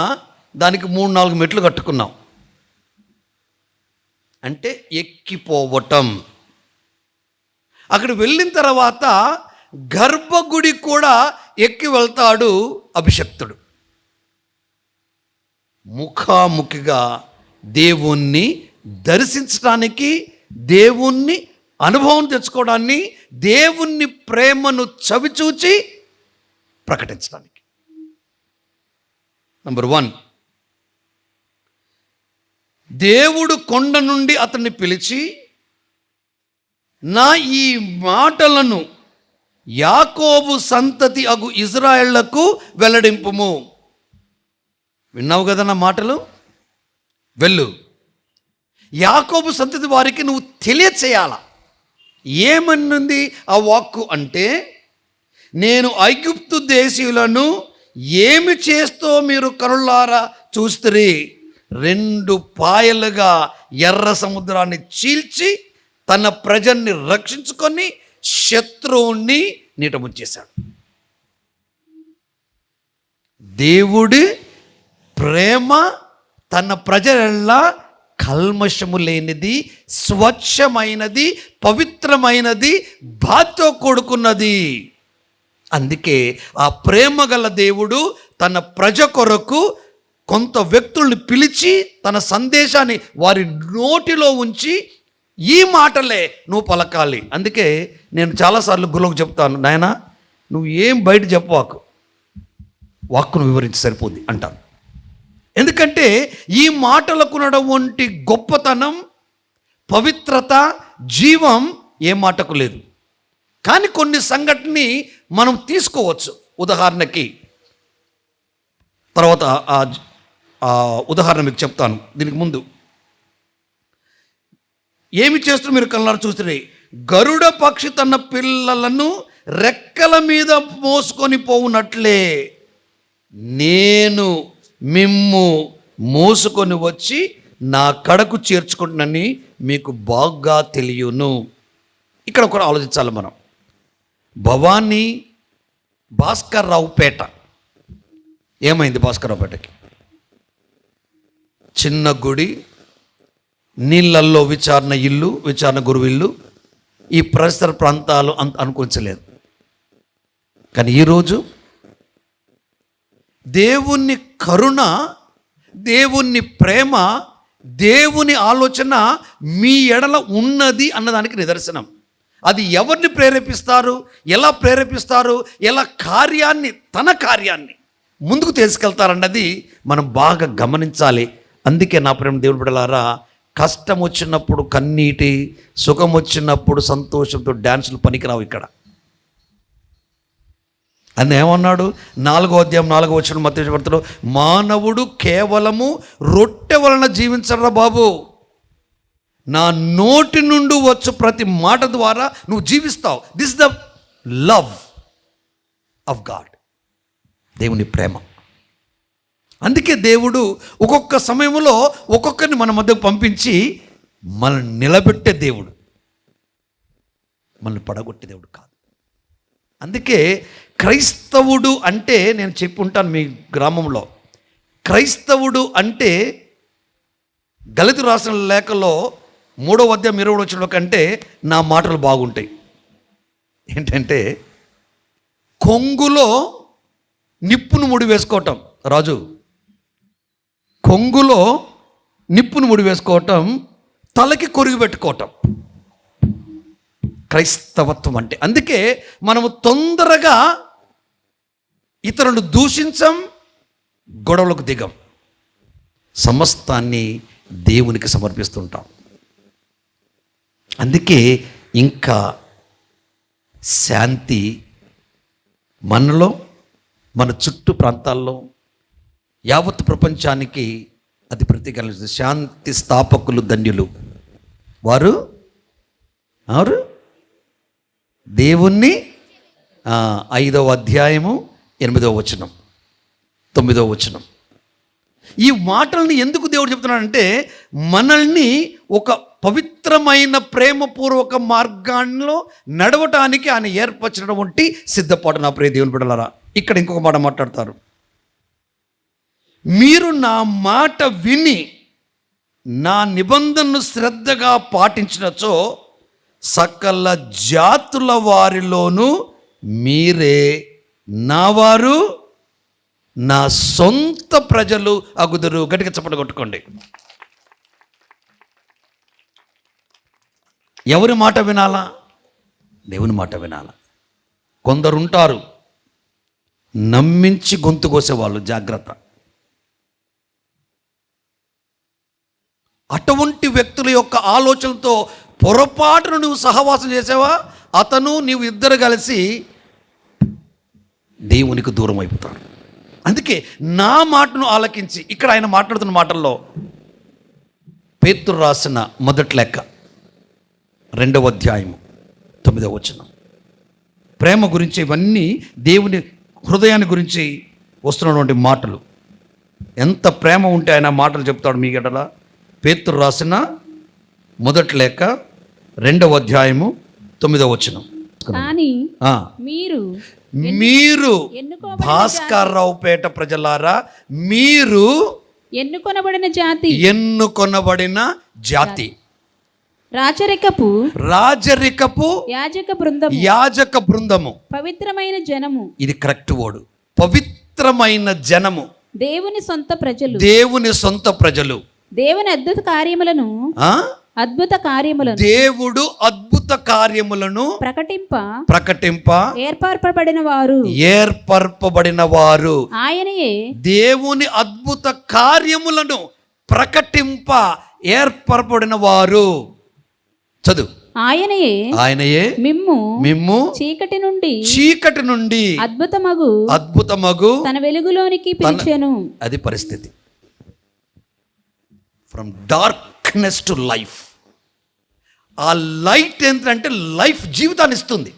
దానికి 3-4 మెట్లు కట్టుకున్నాం. అంటే ఎక్కిపోవటం. అక్కడ వెళ్ళిన తర్వాత గర్భగుడి కూడా ఎక్కి వెళ్తాడు అభిషక్తుడు. ముఖాముఖిగా దేవుణ్ణి దర్శించడానికి, దేవుణ్ణి అనుభవం తెచ్చుకోవడాన్ని, దేవుణ్ణి ప్రేమను చవిచూచి ప్రకటించడానికి. నంబర్ 1, దేవుడు కొండ నుండి అతన్ని పిలిచి, నా ఈ మాటలను యాకోబు సంతతి అగు ఇజ్రాయేళ్లకు వెల్లడింపుము. విన్నావు కదా నా మాటలు, వెళ్ళు. యాకోబు సంతతి వారికి నువ్వు తెలియచేయాల. ఏమన్నుంది ఆ వాక్కు అంటే, నేను ఐగుప్తు దేశీయులను ఏమి చేస్తో మీరు కనులారా చూస్తురి. 2 పాయలుగా ఎర్ర సముద్రాన్ని చీల్చి తన ప్రజల్ని రక్షించుకొని శత్రువుని నీట ముంచేశాడు. దేవుడి ప్రేమ తన ప్రజలల్లా కల్మషము లేనిది, స్వచ్ఛమైనది, పవిత్రమైనది, బాధతో కూడుకున్నది. అందుకే ఆ ప్రేమ గల దేవుడు తన ప్రజ కొరకు కొంత వ్యక్తుల్ని పిలిచి తన సందేశాన్ని వారి నోటిలో ఉంచి, ఈ మాటలే నువ్వు పలకాలి. అందుకే నేను చాలాసార్లు గురువుకు చెప్తాను, నాయన నువ్వు ఏం బయట చెప్పవాకు, వాక్కును వివరించి సరిపోద్ది అంటాను. ఎందుకంటే ఈ మాటలకున్నటువంటి గొప్పతనం, పవిత్రత, జీవం ఏ మాటకు లేదు. కానీ కొన్ని సంఘటనని మనం తీసుకోవచ్చు. ఉదాహరణకి తర్వాత ఉదాహరణ మీకు చెప్తాను. దీనికి ముందు ఏమి చేస్తున్నారు మీరు కళ్ళారా చూస్తే, గరుడ పక్షి తన పిల్లలను రెక్కల మీద మోసుకొని పోవునట్లే నేను మిమ్ము మోసుకొని వచ్చి నా కడకు చేర్చుకుంటునని మీకు బాగా తెలియను. ఇక్కడ కూడా ఆలోచించాలి మనం. భవానీ భాస్కర్ రావుపేట ఏమైంది? భాస్కర్ రావుపేటకి చిన్న గుడి, నీళ్ళల్లో విచారణ ఇల్లు, విచారణ గురువు ఇల్లు, ఈ పరిసర ప్రాంతాలు అంత అనుకోవచ్చలేదు. కానీ ఈరోజు దేవుని కరుణ, దేవుని ప్రేమ, దేవుని ఆలోచన మీ ఎడల ఉన్నది అన్నదానికి నిదర్శనం. అది ఎవరిని ప్రేరేపిస్తారు, ఎలా ప్రేరేపిస్తారు, ఎలా తన కార్యాన్ని ముందుకు తీసుకెళ్తారన్నది మనం బాగా గమనించాలి. అందుకే నా ప్రేమ దేవుని బిడ్డలారా, కష్టం వచ్చినప్పుడు కన్నీటి, సుఖం వచ్చినప్పుడు సంతోషంతో డ్యాన్సులు పనికిరావు. ఇక్కడ అని ఏమన్నాడు? 4వ అధ్యాయం 4వ వచనం మత్తయి వార్తలో, మానవుడు కేవలము రొట్టె వలన జీవించరా బాబు, నా నోటి నుండి వచ్చు ప్రతి మాట ద్వారా నువ్వు జీవిస్తావు. This the love of God, దేవుని ప్రేమ. అందుకే దేవుడు ఒక్కొక్క సమయంలో ఒక్కొక్కరిని మన మధ్యకు పంపించి మనల్ని నిలబెట్టే దేవుడు, మనల్ని పడగొట్టే దేవుడు కాదు. అందుకే క్రైస్తవుడు అంటే, నేను చెప్పి ఉంటాను మీ గ్రామంలో, క్రైస్తవుడు అంటే గలతీ రాసిన లేఖలో 3వ అధ్యాయం 20వ వచనంలో కంటే నా మాటలు బాగుంటాయి. ఏంటంటే, కొంగులో నిప్పును ముడి వేసుకోవటం, రాజు కొంగులో నిప్పును ముడి వేసుకోవటం, తలకి కొరిగి పెట్టుకోవటం. క్రైస్తవత్వం అంటే. అందుకే మనము తొందరగా ఇతరులను దూషించం, గొడవలకు దిగం, సమస్తాన్ని దేవునికి సమర్పిస్తుంటాం. అందుకే ఇంకా శాంతి మనలో, మన చుట్టూ ప్రాంతాల్లో, యావత్ ప్రపంచానికి అది ప్రతీకరిస్తుంది. శాంతి స్థాపకులు ధన్యులు వారు ఎవరు? దేవుణ్ణి 5వ అధ్యాయము 8వ వచనం 9వ వచనం. ఈ మాటల్ని ఎందుకు దేవుడు చెప్తున్నాడంటే మనల్ని ఒక పవిత్రమైన ప్రేమపూర్వక మార్గాల్లో నడవటానికి ఆయన ఏర్పరిచినటువంటి సిద్ధపాటు. నా ప్రియ దేవుని బిడ్డలారా, ఇక్కడ ఇంకొక మాట మాట్లాడతారు. మీరు నా మాట విని నా నిబంధనను శ్రద్ధగా పాటించినచో సకల జాతుల వారిలోనూ మీరే నా వారు, నా సొంత ప్రజలు అగుదురు. గట్టిగా చప్పట్లు కొట్టుకోండి. ఎవరి మాట వినాలా? దేవుని మాట వినాలా. కొందరుంటారు నమ్మించి గొంతు కోసేవాళ్ళు, జాగ్రత్త. అటువంటి వ్యక్తుల యొక్క ఆలోచనతో పొరపాటును నువ్వు సహవాసం చేసావా, అతను నీవు ఇద్దరు కలిసి దేవునికి దూరం అయిపోతాడు. అందుకే నా మాటను ఆలకించి, ఇక్కడ ఆయన మాట్లాడుతున్న మాటల్లో పేతురు రాసిన మొదటి లెక్క 2వ అధ్యాయము 9వ వచనం. ప్రేమ గురించి, ఇవన్నీ దేవుని హృదయాన్ని గురించి వస్తున్నటువంటి మాటలు. ఎంత ప్రేమ ఉంటే ఆయన మాటలు చెప్తాడు మీ గడల. పేతురు రాసిన మొదటి లెక్క 2వ అధ్యాయము 9వ వచనం. కానీ మీరు భాస్కర్రావుపేట ప్రజలారా, మీరు ఎన్నుకొనబడిన జాతి, రాజరికపు యాజక బృందము, పవిత్రమైన జనము. ఇది కరెక్ట్ వర్డ్, పవిత్రమైన జనము, దేవుని సొంత ప్రజలు, దేవుని అద్భుత కార్యములను దేవుడు అద్భుత కార్యములను ప్రకటింప ఏర్పరపబడిన వారు, ఆయనయే దేవుని అద్భుత కార్యములను ప్రకటింప ఏర్పరపబడిన వారు. చదువు. ఆయనయే మిమ్ము చీకటి నుండి అద్భుతమగు తన వెలుగులోనికి పిలిచెను. అది పరిస్థితి. From darkness to life. ఆ లైట్ ఏంటంటే లైఫ్, జీవితాన్ని ఇస్తుంది.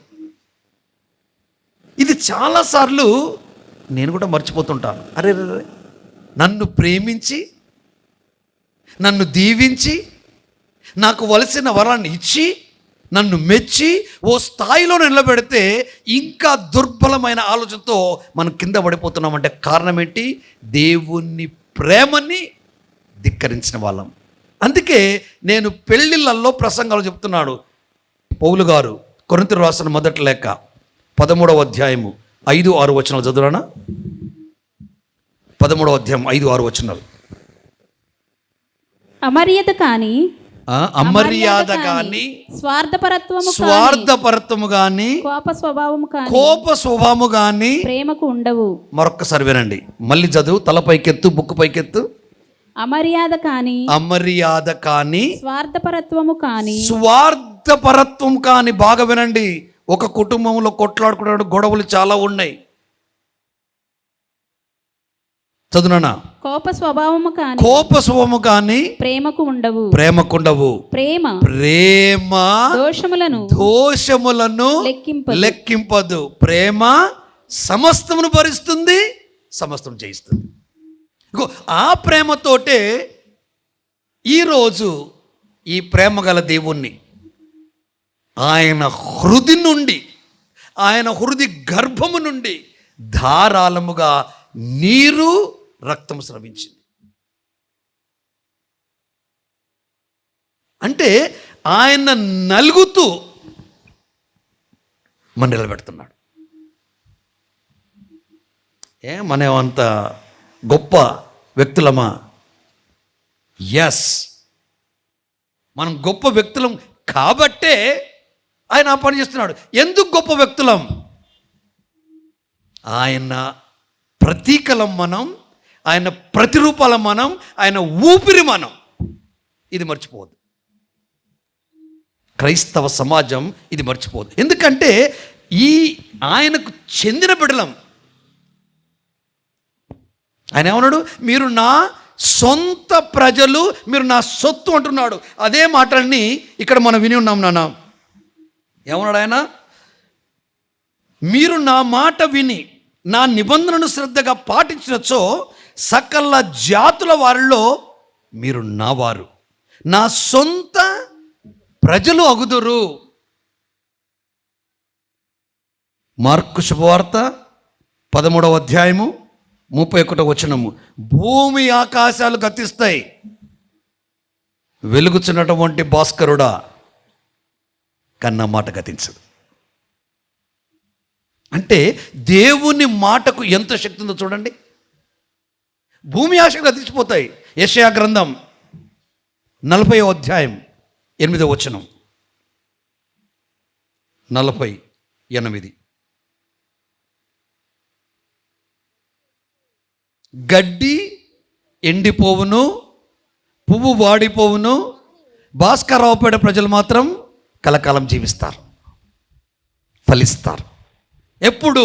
ఇది చాలాసార్లు నేను కూడా మర్చిపోతుంటాను. అరే నన్ను ప్రేమించి, నన్ను దీవించి, నాకు వలసిన వరాన్ని ఇచ్చి, నన్ను మెచ్చి ఓ స్థాయిలో నిలబెడితే ఇంకా దుర్బలమైన ఆలోచనతో మనం కింద పడిపోతున్నామంటే కారణం ఏంటి? దేవుని ప్రేమని ధిక్కరించిన వాళ్ళం. అందుకే నేను పెళ్ళిళ్ళల్లో ప్రసంగాలు చెప్తున్నాడు. పౌలు గారు కొరింథీయులకు రాసిన మొదటి లేఖ 13వ అధ్యాయము 5-6 వచనాలు చదువురానా? 13వ అధ్యాయం 5-6 వచనాలు. అమర్యాద కానీ స్వార్థపరత్వము కానీ కోప స్వభావము కానీ ప్రేమకు ఉండవు. మరొక్కసారి వినండి, మళ్ళీ చదువు. తల పైకెత్తు, బుక్కు పైకెత్తు. అమర్యాద కానీ స్వార్థపరత్వము కానీ బాగా వినండి. ఒక కుటుంబంలో కొట్లాడుకునే గొడవలు చాలా ఉన్నాయి. చదువునా? కోప స్వభావము కానీ ప్రేమకు ఉండవు. ప్రేమ దోషములను లెక్కింపదు. ప్రేమ సమస్తమును భరిస్తుంది, సమస్తం చేయిస్తుంది. ఆ ప్రేమతోటే ఈరోజు ఈ ప్రేమ గల దేవుణ్ణి ఆయన హృది గర్భము నుండి ధారాళముగా నీరు రక్తము స్రవించింది. అంటే ఆయన నలుగుతూ మన నిలబెడుతున్నాడు. మనమంత గొప్ప వ్యక్తులమా? ఎస్, మనం గొప్ప వ్యక్తులం కాబట్టే ఆయన ఆ పని చేస్తున్నాడు. ఎందుకు గొప్ప వ్యక్తులం? ఆయన ప్రతీకలం మనం, ఆయన ప్రతిరూపాలం మనం, ఆయన ఊపిరి మనం. ఇది మర్చిపోవద్దు. క్రైస్తవ సమాజం ఇది మర్చిపోదు. ఎందుకంటే ఈ ఆయనకు చెందిన బిడ్డలం. ఆయన ఏమన్నాడు? మీరు నా సొంత ప్రజలు, మీరు నా సొత్తు అంటున్నాడు. అదే మాటల్ని ఇక్కడ మనం విని ఉన్నాం నాన్న. ఏమన్నాడు ఆయన? మీరు నా మాట విని నా నిబంధనను శ్రద్ధగా పాటించినచో సకల జాతుల వారిలో మీరు నా వారు, నా సొంత ప్రజలు అగుదురు. మార్కు శుభవార్త 13వ అధ్యాయము 31వ వచనము. భూమి ఆకాశాలు గతిస్తాయి, వెలుగుచున్నటువంటి భాస్కరుడా కన్నా మాట గతించదు. అంటే దేవుని మాటకు ఎంత శక్తి ఉందో చూడండి. భూమి ఆశలు గతించిపోతాయి. యెషయా గ్రంథం 40వ అధ్యాయం 8వ వచనం. 48. గడ్డి ఎండిపోవును, పువ్వు వాడిపోవును, భాస్కరరావుపేట ప్రజలు మాత్రం కలకాలం జీవిస్తారు, ఫలిస్తారు. ఎప్పుడు?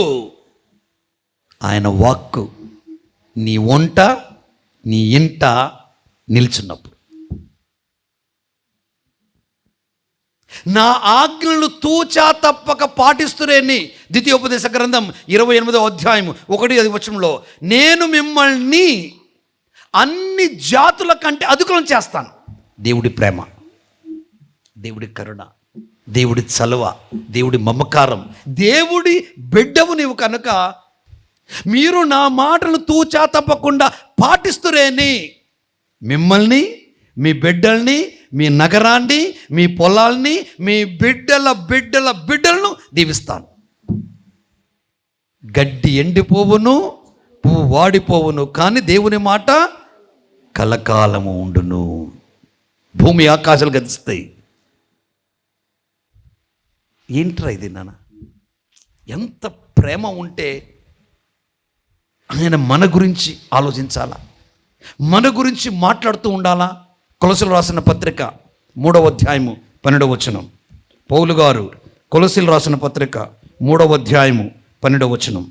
ఆయన వాక్కు నీ వంట నీ ఇంట నిల్చున్నప్పుడు. నా ఆజ్ఞలను తూచా తప్పక పాటిస్తురేని ద్వితీయోపదేశ గ్రంథం 28వ అధ్యాయము 1 వచనంలో, నేను మిమ్మల్ని అన్ని జాతుల కంటే అధికులం చేస్తాను. దేవుడి ప్రేమ, దేవుడి కరుణ, దేవుడి చలువ, దేవుడి మమకారం. దేవుడి బిడ్డవు నీవు కనుక మీరు నా మాటలు తూచా తప్పకుండా పాటిస్తురేని మిమ్మల్ని, మీ బిడ్డల్ని, మీ నగరాన్ని, మీ పొలాల్ని, మీ బిడ్డల బిడ్డల బిడ్డలను దీవిస్తాను. గడ్డి ఎండిపోవును, పువ్వు వాడిపోవును, కానీ దేవుని మాట కలకాలము ఉండును. భూమి ఆకాశాలు గతిస్తాయి. ఏంట్రా ఇది నాన్న? ఎంత ప్రేమ ఉంటే ఆయన మన గురించి ఆలోచించాలా, మన గురించి మాట్లాడుతూ ఉండాలా. కొలసీలు రాసిన పత్రిక 3వ అధ్యాయము 12వ వచనం. పౌలు గారు కొలసీలు రాసిన పత్రిక 3వ అధ్యాయము 12వ వచనం.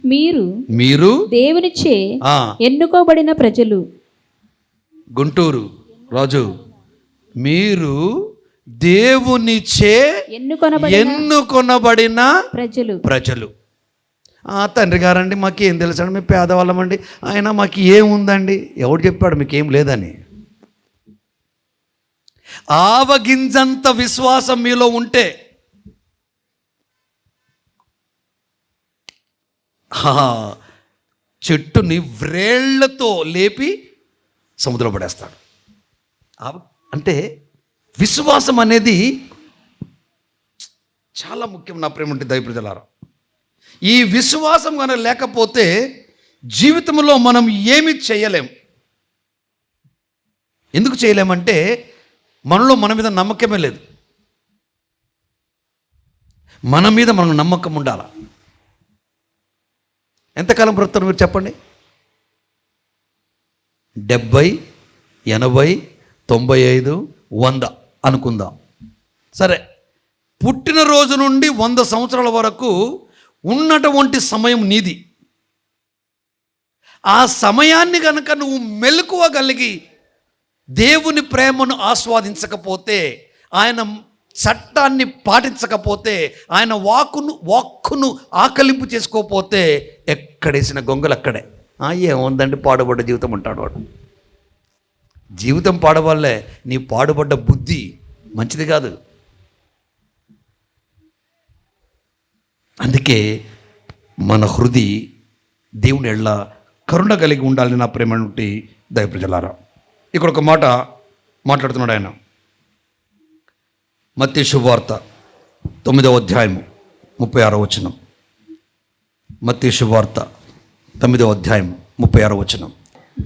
మీరు దేవునిచే ఎన్నుకోబడిన ప్రజలు. గుంటూరు రాజు, మీరు దేవునిచే ఎన్నుకొనబడిన ప్రజలు. తండ్రి గారండి మాకేం తెలుసండి, మేము పేదవాళ్ళమండి, ఆయన మాకు ఏముందండి. ఎవడు చెప్పాడు మీకేం లేదని? ఆవగింజంత విశ్వాసం మీలో ఉంటే చెట్టుని వ్రేళ్లతో లేపి సముద్రంలో పడేస్తాడు. అంటే విశ్వాసం అనేది చాలా ముఖ్యం నా ప్రేమ దైవ ప్రజలారా. ఈ విశ్వాసం కనుక లేకపోతే జీవితంలో మనం ఏమి చేయలేం. ఎందుకు చేయలేమంటే మనలో మన మీద నమ్మకమే లేదు. మన మీద మనకు నమ్మకం ఉండాలి. ఎంతకాలం బ్రతుకుతారు మీరు చెప్పండి? 70, 80, 95, 100 అనుకుందాం. సరే, పుట్టినరోజు నుండి 100 సంవత్సరాల వరకు ఉన్నటువంటి సమయం నీది. ఆ సమయాన్ని కనుక నువ్వు మెలకువగలిగి దేవుని ప్రేమను ఆస్వాదించకపోతే, ఆయన చట్టాన్ని పాటించకపోతే, ఆయన వాక్కును ఆకలింపు చేసుకోకపోతే ఎక్కడేసిన గొంగలు అక్కడే. ఏముందండి పాడుబడ్డ జీవితం అంటాడు వాడు. జీవితం పాడవాళ్ళే, నీ పాడుబడ్డ బుద్ధి మంచిది కాదు. అందుకే మన హృది దేవుని ఎళ్ళ కరుణ కలిగి ఉండాలని నా ప్రేమ నుండి దైవ ప్రజలారా. ఇక్కడ ఒక మాట మాట్లాడుతున్నాడు ఆయన. మత్తయి శుభవార్త 9వ అధ్యాయము 36వ వచనం. మత్తయి శుభవార్త 9వ అధ్యాయం 36వ వచనం.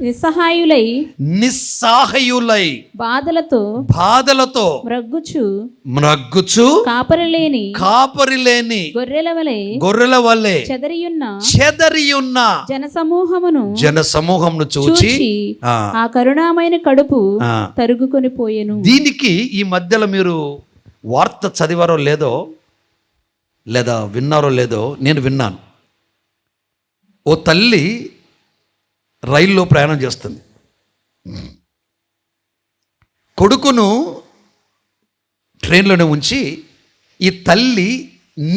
నిస్సహాయులై బాధలతో మ్రగ్గుచు కాపరి లేని గొర్రెల వలె చెదరియున్న జనసమూహమును చూచి ఆ కరుణామైన కడుపు తరుగుకొని పోయెను. దీనికి ఈ మధ్యలో మీరు వార్త చదివారో లేదో లేదా విన్నారో లేదో, నేను విన్నాను. ఓ తల్లి రైల్లో ప్రయాణం చేస్తుంది. కొడుకును ట్రైన్లోనే ఉంచి ఈ తల్లి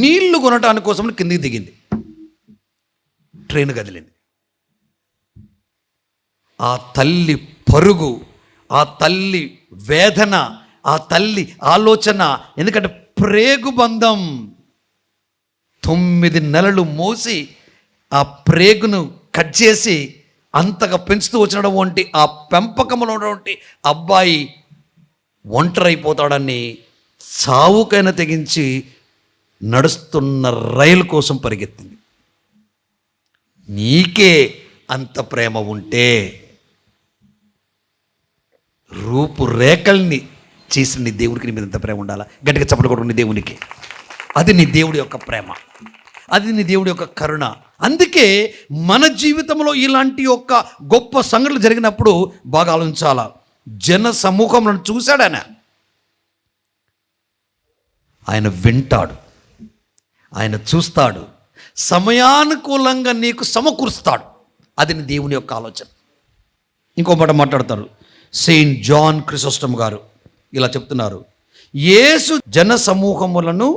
నీళ్లు కొనటానికి కోసం కిందికి దిగింది. ట్రైన్ కదిలింది. ఆ తల్లి పరుగు, ఆ తల్లి వేదన, ఆ తల్లి ఆలోచన, ఎందుకంటే ప్రేగు బంధం 9 నెలలు మోసి ఆ ప్రేగును కట్ చేసి అంతగా పెంచుతూ వచ్చినటువంటి ఆ పెంపకంలో ఉన్నటువంటి అబ్బాయి ఒంటరైపోతాడని సావుకైనా తెగించి నడుస్తున్న రైలు కోసం పరిగెత్తింది. నీకే అంత ప్రేమ ఉంటే రూపురేఖల్ని చేసిన నీ దేవుడికి నీ మీద ఎంత ప్రేమ ఉండాలా? గట్టిగా చప్పట్లు కొట్టు నీ దేవునికి. అది నీ దేవుడి యొక్క ప్రేమ, అది నీ దేవుడి యొక్క కరుణ. అందుకే మన జీవితంలో ఇలాంటి యొక్క గొప్ప సంఘటనలు జరిగినప్పుడు బాగా ఆలోచించాలా. జన సమూహంలో చూశాడు ఆయన వింటాడు, ఆయన చూస్తాడు, సమయానుకూలంగా నీకు సమకూరుస్తాడు. అది నీ దేవుని యొక్క ఆలోచన. ఇంకో మాట మాట్లాడతారు సెయింట్ జాన్ క్రిసోస్టమ్ గారు, ఇలా చెప్తున్నారు, యేసు జన సమూహములను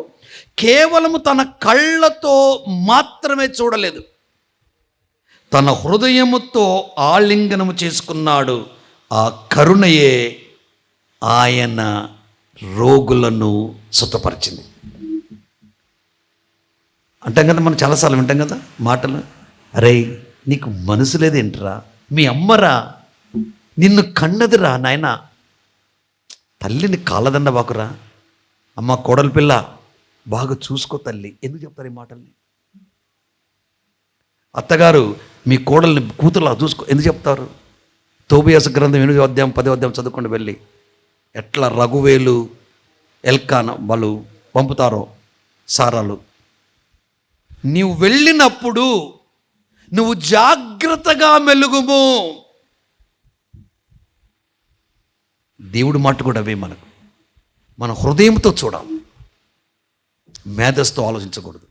కేవలము తన కళ్ళతో మాత్రమే చూడలేదు, తన హృదయముతో ఆలింగనము చేసుకున్నాడు. ఆ కరుణయే ఆయన రోగులను సుఖపరిచింది. అంటాం కదా, మనం చాలాసార్లు వింటాం కదా మాటలు, అరే నీకు మనసు లేదేంట్రా, మీ అమ్మరా, నిన్ను కన్నదిరా నాయన, తల్లిని కాళ్ళదండ బాకురా, అమ్మ కోడలి పిల్ల బాగా చూసుకో తల్లి. ఎందుకు చెప్తారు ఈ మాటల్ని? అత్తగారు మీ కోడల్ని కూతురులా చూసుకో ఎందుకు చెప్తారు? తోబియాసు గ్రంథం 8వ అధ్యాయం 10వ అధ్యాయం చదువుకొని వెళ్ళి ఎట్లా రఘువేలు ఎల్కాన వాళ్ళు పంపుతారో సారాలు. నీవు వెళ్ళినప్పుడు నువ్వు జాగ్రత్తగా మెలుగుము. దేవుడి మాట కూడా అవే మనకు. మన హృదయంతో చూడాలి, మేధస్తో ఆలోచించకూడదు.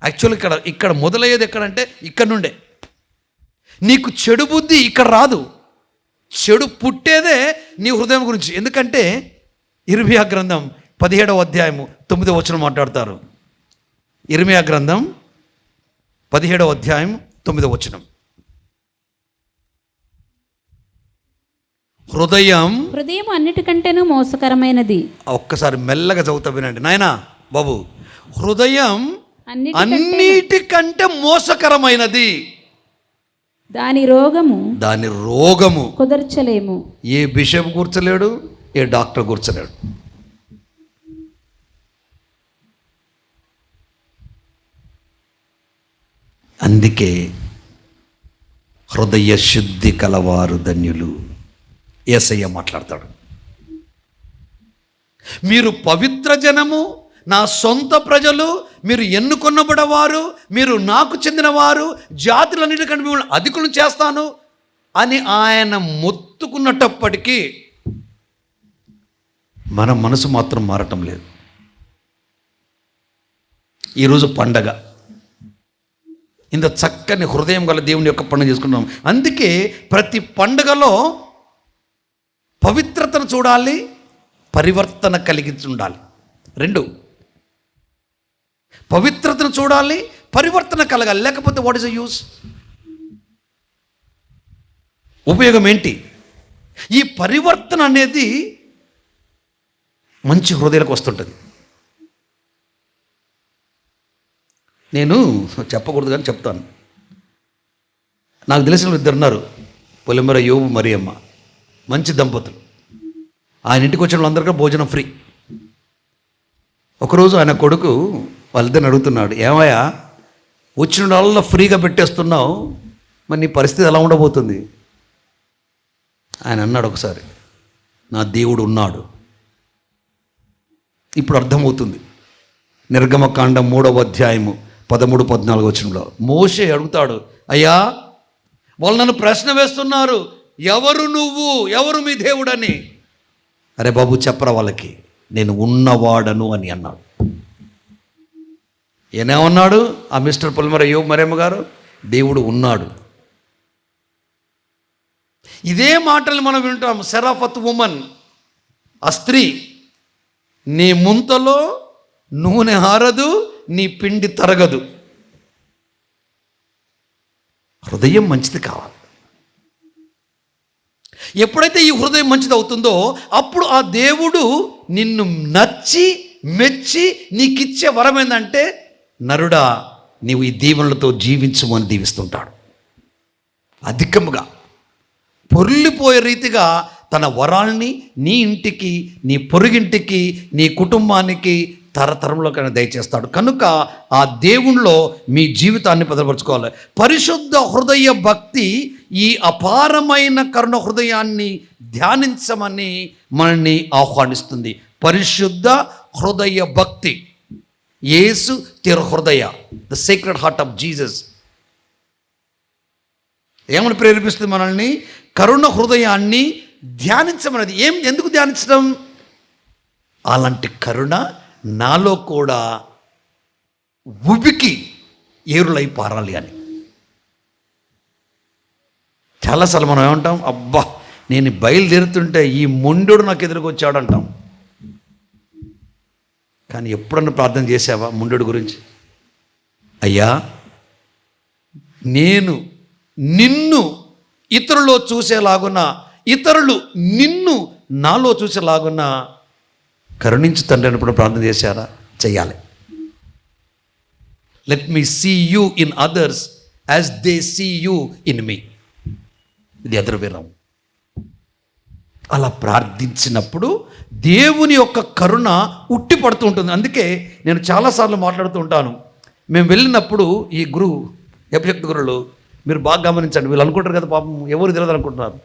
యాక్చువల్గా ఇక్కడ మొదలయ్యేది ఎక్కడంటే ఇక్కడ నుండే. నీకు చెడు బుద్ధి ఇక్కడ రాదు, చెడు పుట్టేదే నీ హృదయం గురించి. ఎందుకంటే ఇర్మియా గ్రంథం 17వ అధ్యాయము 9వ వచనం మాట్లాడతారు. ఇర్మియా గ్రంథం 17వ అధ్యాయం 9వ వచనం. హృదయం అన్నిటికంటేనూ మోసకరమైనది. ఒక్కసారి మెల్లగా చదువుతా వినండి నాయనా బాబు. హృదయం అన్నిటికంటే మోసకరమైనది, దాని రోగము కుదర్చలేము. ఏ బిషప్ కూర్చలేడు, ఏ డాక్టర్ కూర్చలేడు. అందుకే హృదయ శుద్ధి కలవారు ధన్యులు. యేసయ్య మాట్లాడతాడు, మీరు పవిత్ర జనము, నా సొంత ప్రజలు, మీరు ఎన్నుకొనబడవారు, మీరు నాకు చెందినవారు, జాతులన్నిటికంటే మిమ్మల్ని అధికులను చేస్తాను అని ఆయన మొత్తుకున్నప్పటికీ మన మనసు మాత్రం మారటం లేదు. ఈరోజు పండగ, ఇంత చక్కని హృదయం గల దేవుని యొక్క పండుగ చేసుకుంటున్నాం. అందుకే ప్రతి పండుగలో పవిత్రతను చూడాలి, పరివర్తన కలిగి ఉండాలి. 2 పవిత్రతను చూడాలి, పరివర్తన కలగాలి. లేకపోతే వాట్ ఈస్ ద యూస్? ఉపయోగం ఏంటి? ఈ పరివర్తన అనేది మంచి హృదయాలకు వస్తుంటుంది. నేను చెప్పకూడదు కానీ చెప్తాను. నాకు తెలిసిన 2 ఉన్నారు, పొలిమర యోబు మరియమ్మ, మంచి దంపతులు. ఆయన ఇంటికి వచ్చిన వాళ్ళందరికీ భోజనం ఫ్రీ. ఒకరోజు ఆయన కొడుకు వాళ్ళిద్దరిని అడుగుతున్నాడు, ఏమయ్యా వచ్చిన వాళ్ళలో ఫ్రీగా పెట్టేస్తున్నావు, మరి నీ పరిస్థితి ఎలా ఉండబోతుంది? ఆయన అన్నాడు ఒకసారి, నా దేవుడు ఉన్నాడు. ఇప్పుడు అర్థమవుతుంది. నిర్గమకాండం 3వ అధ్యాయము 13-14 వచనంలో మోషే అడుగుతాడు, అయ్యా వాళ్ళు నన్ను ప్రశ్న వేస్తున్నారు, ఎవరు నువ్వు, ఎవరు మీ దేవుడని. అరే బాబు చెప్పరా వాళ్ళకి, నేను ఉన్నవాడను అని అన్నాడు. ఏమన్నాడు ఆ మిస్టర్ పొలిమర యోబ్ మరేమ్మ గారు? దేవుడు ఉన్నాడు. ఇదే మాటలు మనం వింటాం. సెరాఫత్ ఉమన్, ఆ స్త్రీ, నీ ముంతలో నూనె హారదు, నీ పిండి తరగదు. హృదయం మంచిది కావాలి. ఎప్పుడైతే ఈ హృదయం మంచిది అవుతుందో అప్పుడు ఆ దేవుడు నిన్ను నచ్చి మెచ్చి నీకిచ్చే వరం ఏంటంటే, నరుడా నీవు ఈ దీవెనలతో జీవించమని దీవిస్తుంటాడు. అధికముగా పొర్లిపోయే రీతిగా తన వరాల్ని నీ ఇంటికి, నీ పొరుగింటికి, నీ కుటుంబానికి తరతరంలోకైనా దయచేస్తాడు. కనుక ఆ దేవుణ్ణిలో మీ జీవితాన్ని భద్రపరచుకోవాలి. పరిశుద్ధ హృదయ భక్తి ఈ అపారమైన కరుణ హృదయాన్ని ధ్యానించమని మనల్ని ఆహ్వానిస్తుంది. పరిశుద్ధ హృదయ భక్తి, యేసు తిరు హృదయ, the secret heart of Jesus ఏమని ప్రేరేపిస్తుంది మనల్ని? కరుణ హృదయాన్ని ధ్యానించమన్నది. ఎందుకు ధ్యానించడం? అలాంటి కరుణ నాలో కూడా ఉబికి ఏరులై పారాలి అని. చాలాసార్లు మనం ఏమంటాం, అబ్బా నేను బయలుదేరుతుంటే ఈ మొండోడు నాకు ఎదురుకొచ్చాడు అంటాం. కానీ ఎప్పుడన్నా ప్రార్థన చేసావా మొండోడు గురించి? అయ్యా నేను నిన్ను ఇతరులో చూసేలాగున్న, ఇతరులు నిన్ను నాలో చూసేలాగున్న కరుణించు తండ్రి అన్నప్పుడు ప్రార్థన చేశారా? చెయ్యాలి. Let me see you in others as they see you in me. ఇది అదర్ వే రౌండ్. అలా ప్రార్థించినప్పుడు దేవుని యొక్క కరుణ ఉట్టి పడుతూ ఉంటుంది. అందుకే నేను చాలాసార్లు మాట్లాడుతూ ఉంటాను. మేము వెళ్ళినప్పుడు ఈ అభిషక్త గురువులు, మీరు బాగా గమనించండి, వీళ్ళు అనుకుంటారు కదా పాపం ఎవరు తెలియదు అనుకుంటున్నారు,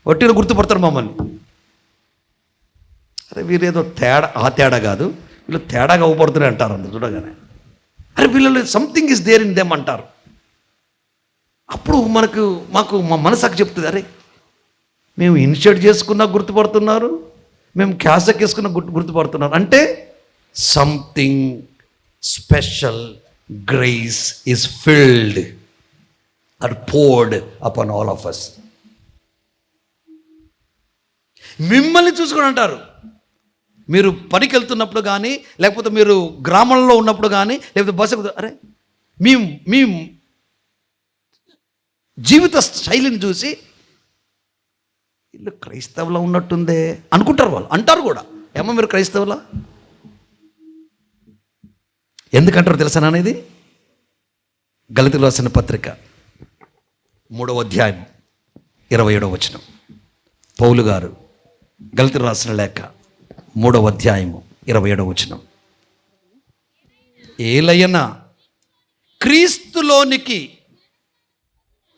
వట్టిలో గుర్తుపడతారు మమ్మల్ని. అరే వీరేదో తేడా కాదు, వీళ్ళు తేడాగా అవ్వబడుతున్నాయి అంటారు అందరు చూడగానే. అరే వీళ్ళు something is there in them అంటారు. అప్పుడు మాకు మా మనసుకు చెప్తుంది, అరే మేము ఇనిషియేట్ చేసుకున్నా గుర్తుపడుతున్నారు, మేము క్యాసక్ వేసుకున్న గుర్తుపడుతున్నారు. అంటే something special grace is filled or poured upon all of us. మిమ్మల్ని చూసుకొని అంటారు, మీరు పనికి వెళ్తున్నప్పుడు కానీ, లేకపోతే మీరు గ్రామంలో ఉన్నప్పుడు కానీ, లేకపోతే బస్సు, అరే మీ జీవిత శైలిని చూసి వీళ్ళు క్రైస్తవులా ఉన్నట్టుందే అనుకుంటారు. వాళ్ళు అంటారు కూడా, ఏమో మీరు క్రైస్తవులా. ఎందుకంటారు తెలుసా అనేది? గలతీయులకు రాసిన పత్రిక 3వ అధ్యాయం 27వ వచనం. పౌలు గారు గలతీయులకు రాసిన లేఖ 3వ అధ్యాయము 27వ వచనం. ఏలయన క్రీస్తులోనికి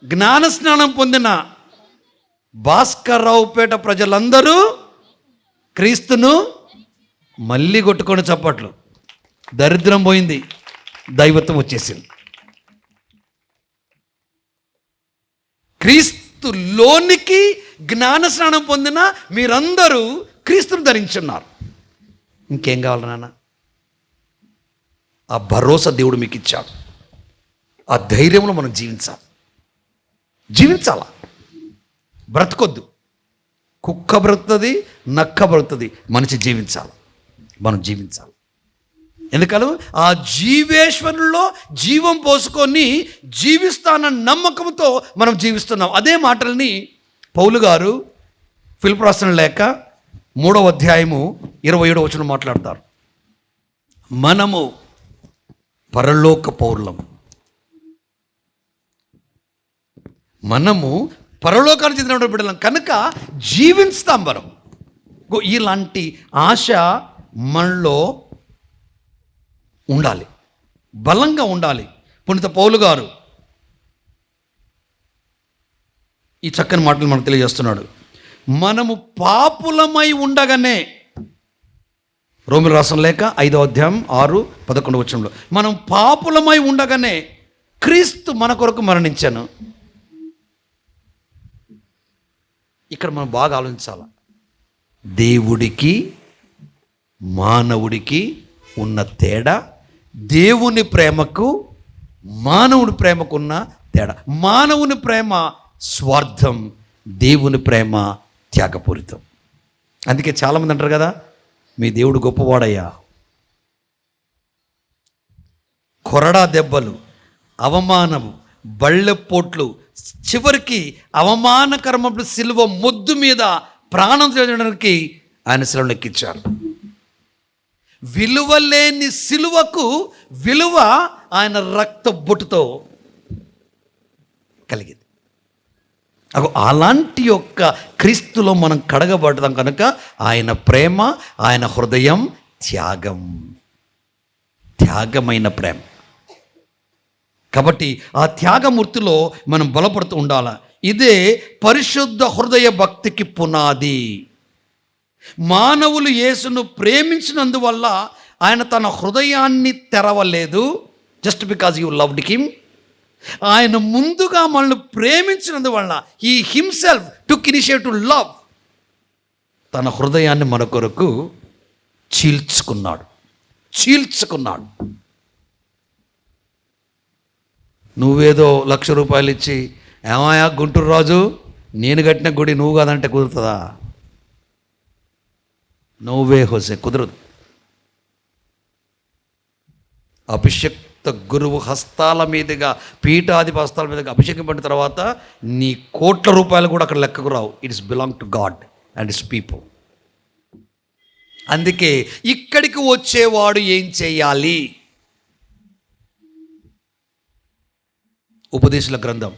జ్ఞానస్నానం పొందిన భాస్కర్రావుపేట ప్రజలందరూ క్రీస్తును మళ్ళీ కొట్టుకొని చప్పట్లు. దరిద్రం పోయింది, దైవత్వం వచ్చేసింది. క్రీస్తులోనికి జ్ఞానస్నానం పొందిన మీరందరూ క్రీస్తును ధరించున్నారు. ఇంకేం కావాలి నాన్న? ఆ భరోసా దేవుడు మీకు ఇచ్చాడు. ఆ ధైర్యంలో మనం జీవించాలా. బ్రతకొద్దు. కుక్క బ్రతుకుతుంది, నక్క బ్రతుకుతుంది, మనిషి మనం జీవించాలి. ఎందుకని ఆ జీవేశ్వరుల్లో జీవం పోసుకొని జీవిస్తానన్న నమ్మకంతో మనం జీవిస్తున్నాం. అదే మాటల్ని పౌలు గారు ఫిలిప్పీ రాసిన లేఖ 3వ అధ్యాయము 27వ వచనం మాట్లాడతారు. మనము పరలోక పౌరులము, మనము పరలోకానికి చెందిన బిడ్డలం కనుక జీవిస్తాం. మనం ఇలాంటి ఆశ మనలో ఉండాలి, బలంగా ఉండాలి. పునీత పౌలు గారు ఈ చక్కని మాటలు మనకు తెలియజేస్తున్నాడు. మనము పాపులమై ఉండగానే, రోమిల రాసిన లేఖ 5వ అధ్యాయం 6-11 వచనంలో, మనం పాపులమై ఉండగానే క్రీస్తు మన కొరకు మరణించాను. ఇక్కడ మనం బాగా ఆలోచించాలి. దేవుడికి మానవుడికి ఉన్న తేడా, దేవుని ప్రేమకు మానవుడి ప్రేమకు ఉన్న తేడా. మానవుని ప్రేమ స్వార్థం, దేవుని ప్రేమ త్యాగపూరితం. అందుకే చాలామంది అంటారు కదా, మీ దేవుడు గొప్పవాడయ్యా. కొరడా దెబ్బలు, అవమానము, బళ్ళెపోట్లు, చివరికి అవమానకరమైన సిలువ మొద్దు మీద ప్రాణం చేయడానికి ఆయన శిలువను ఎక్కించారు. విలువ లేని సిలువకు విలువ ఆయన రక్త బొట్టుతో కలిగింది. అలాంటి యొక్క క్రీస్తులో మనం కడగబడతాం కనుక ఆయన ప్రేమ, ఆయన హృదయం త్యాగమైన ప్రేమ. కాబట్టి ఆ త్యాగమూర్తిలో మనం బలపడుతూ ఉండాలి. ఇదే పరిశుద్ధ హృదయ భక్తికి పునాది. మానవులు యేసును ప్రేమించినందువల్ల ఆయన తన హృదయాన్ని తెరవలేదు, just because you loved him. ఆయన ముందుగా మనల్ని ప్రేమించినందువల్ల he himself took initiative to love. తన హృదయాన్ని మన కొరకు చీల్చుకున్నాడు. నువ్వేదో ₹1,00,000 ఇచ్చి, ఏమాయా గుంటూరు రాజు, నేను కట్టిన గుడి నువ్వు కాదంటే కుదురుతుందా? నోవే హోసే, కుదరదు. అభిషక్త గురువు హస్తాల మీదుగా, పీఠాధిప హస్తాల మీదుగా అభిషేకింపడిన తర్వాత నీ ₹1,00,00,000 కూడా అక్కడ లెక్కకు రావు. It's belong to God and his people. అందుకే ఇక్కడికి వచ్చేవాడు ఏం చేయాలి? ఉపదేశుల గ్రంథం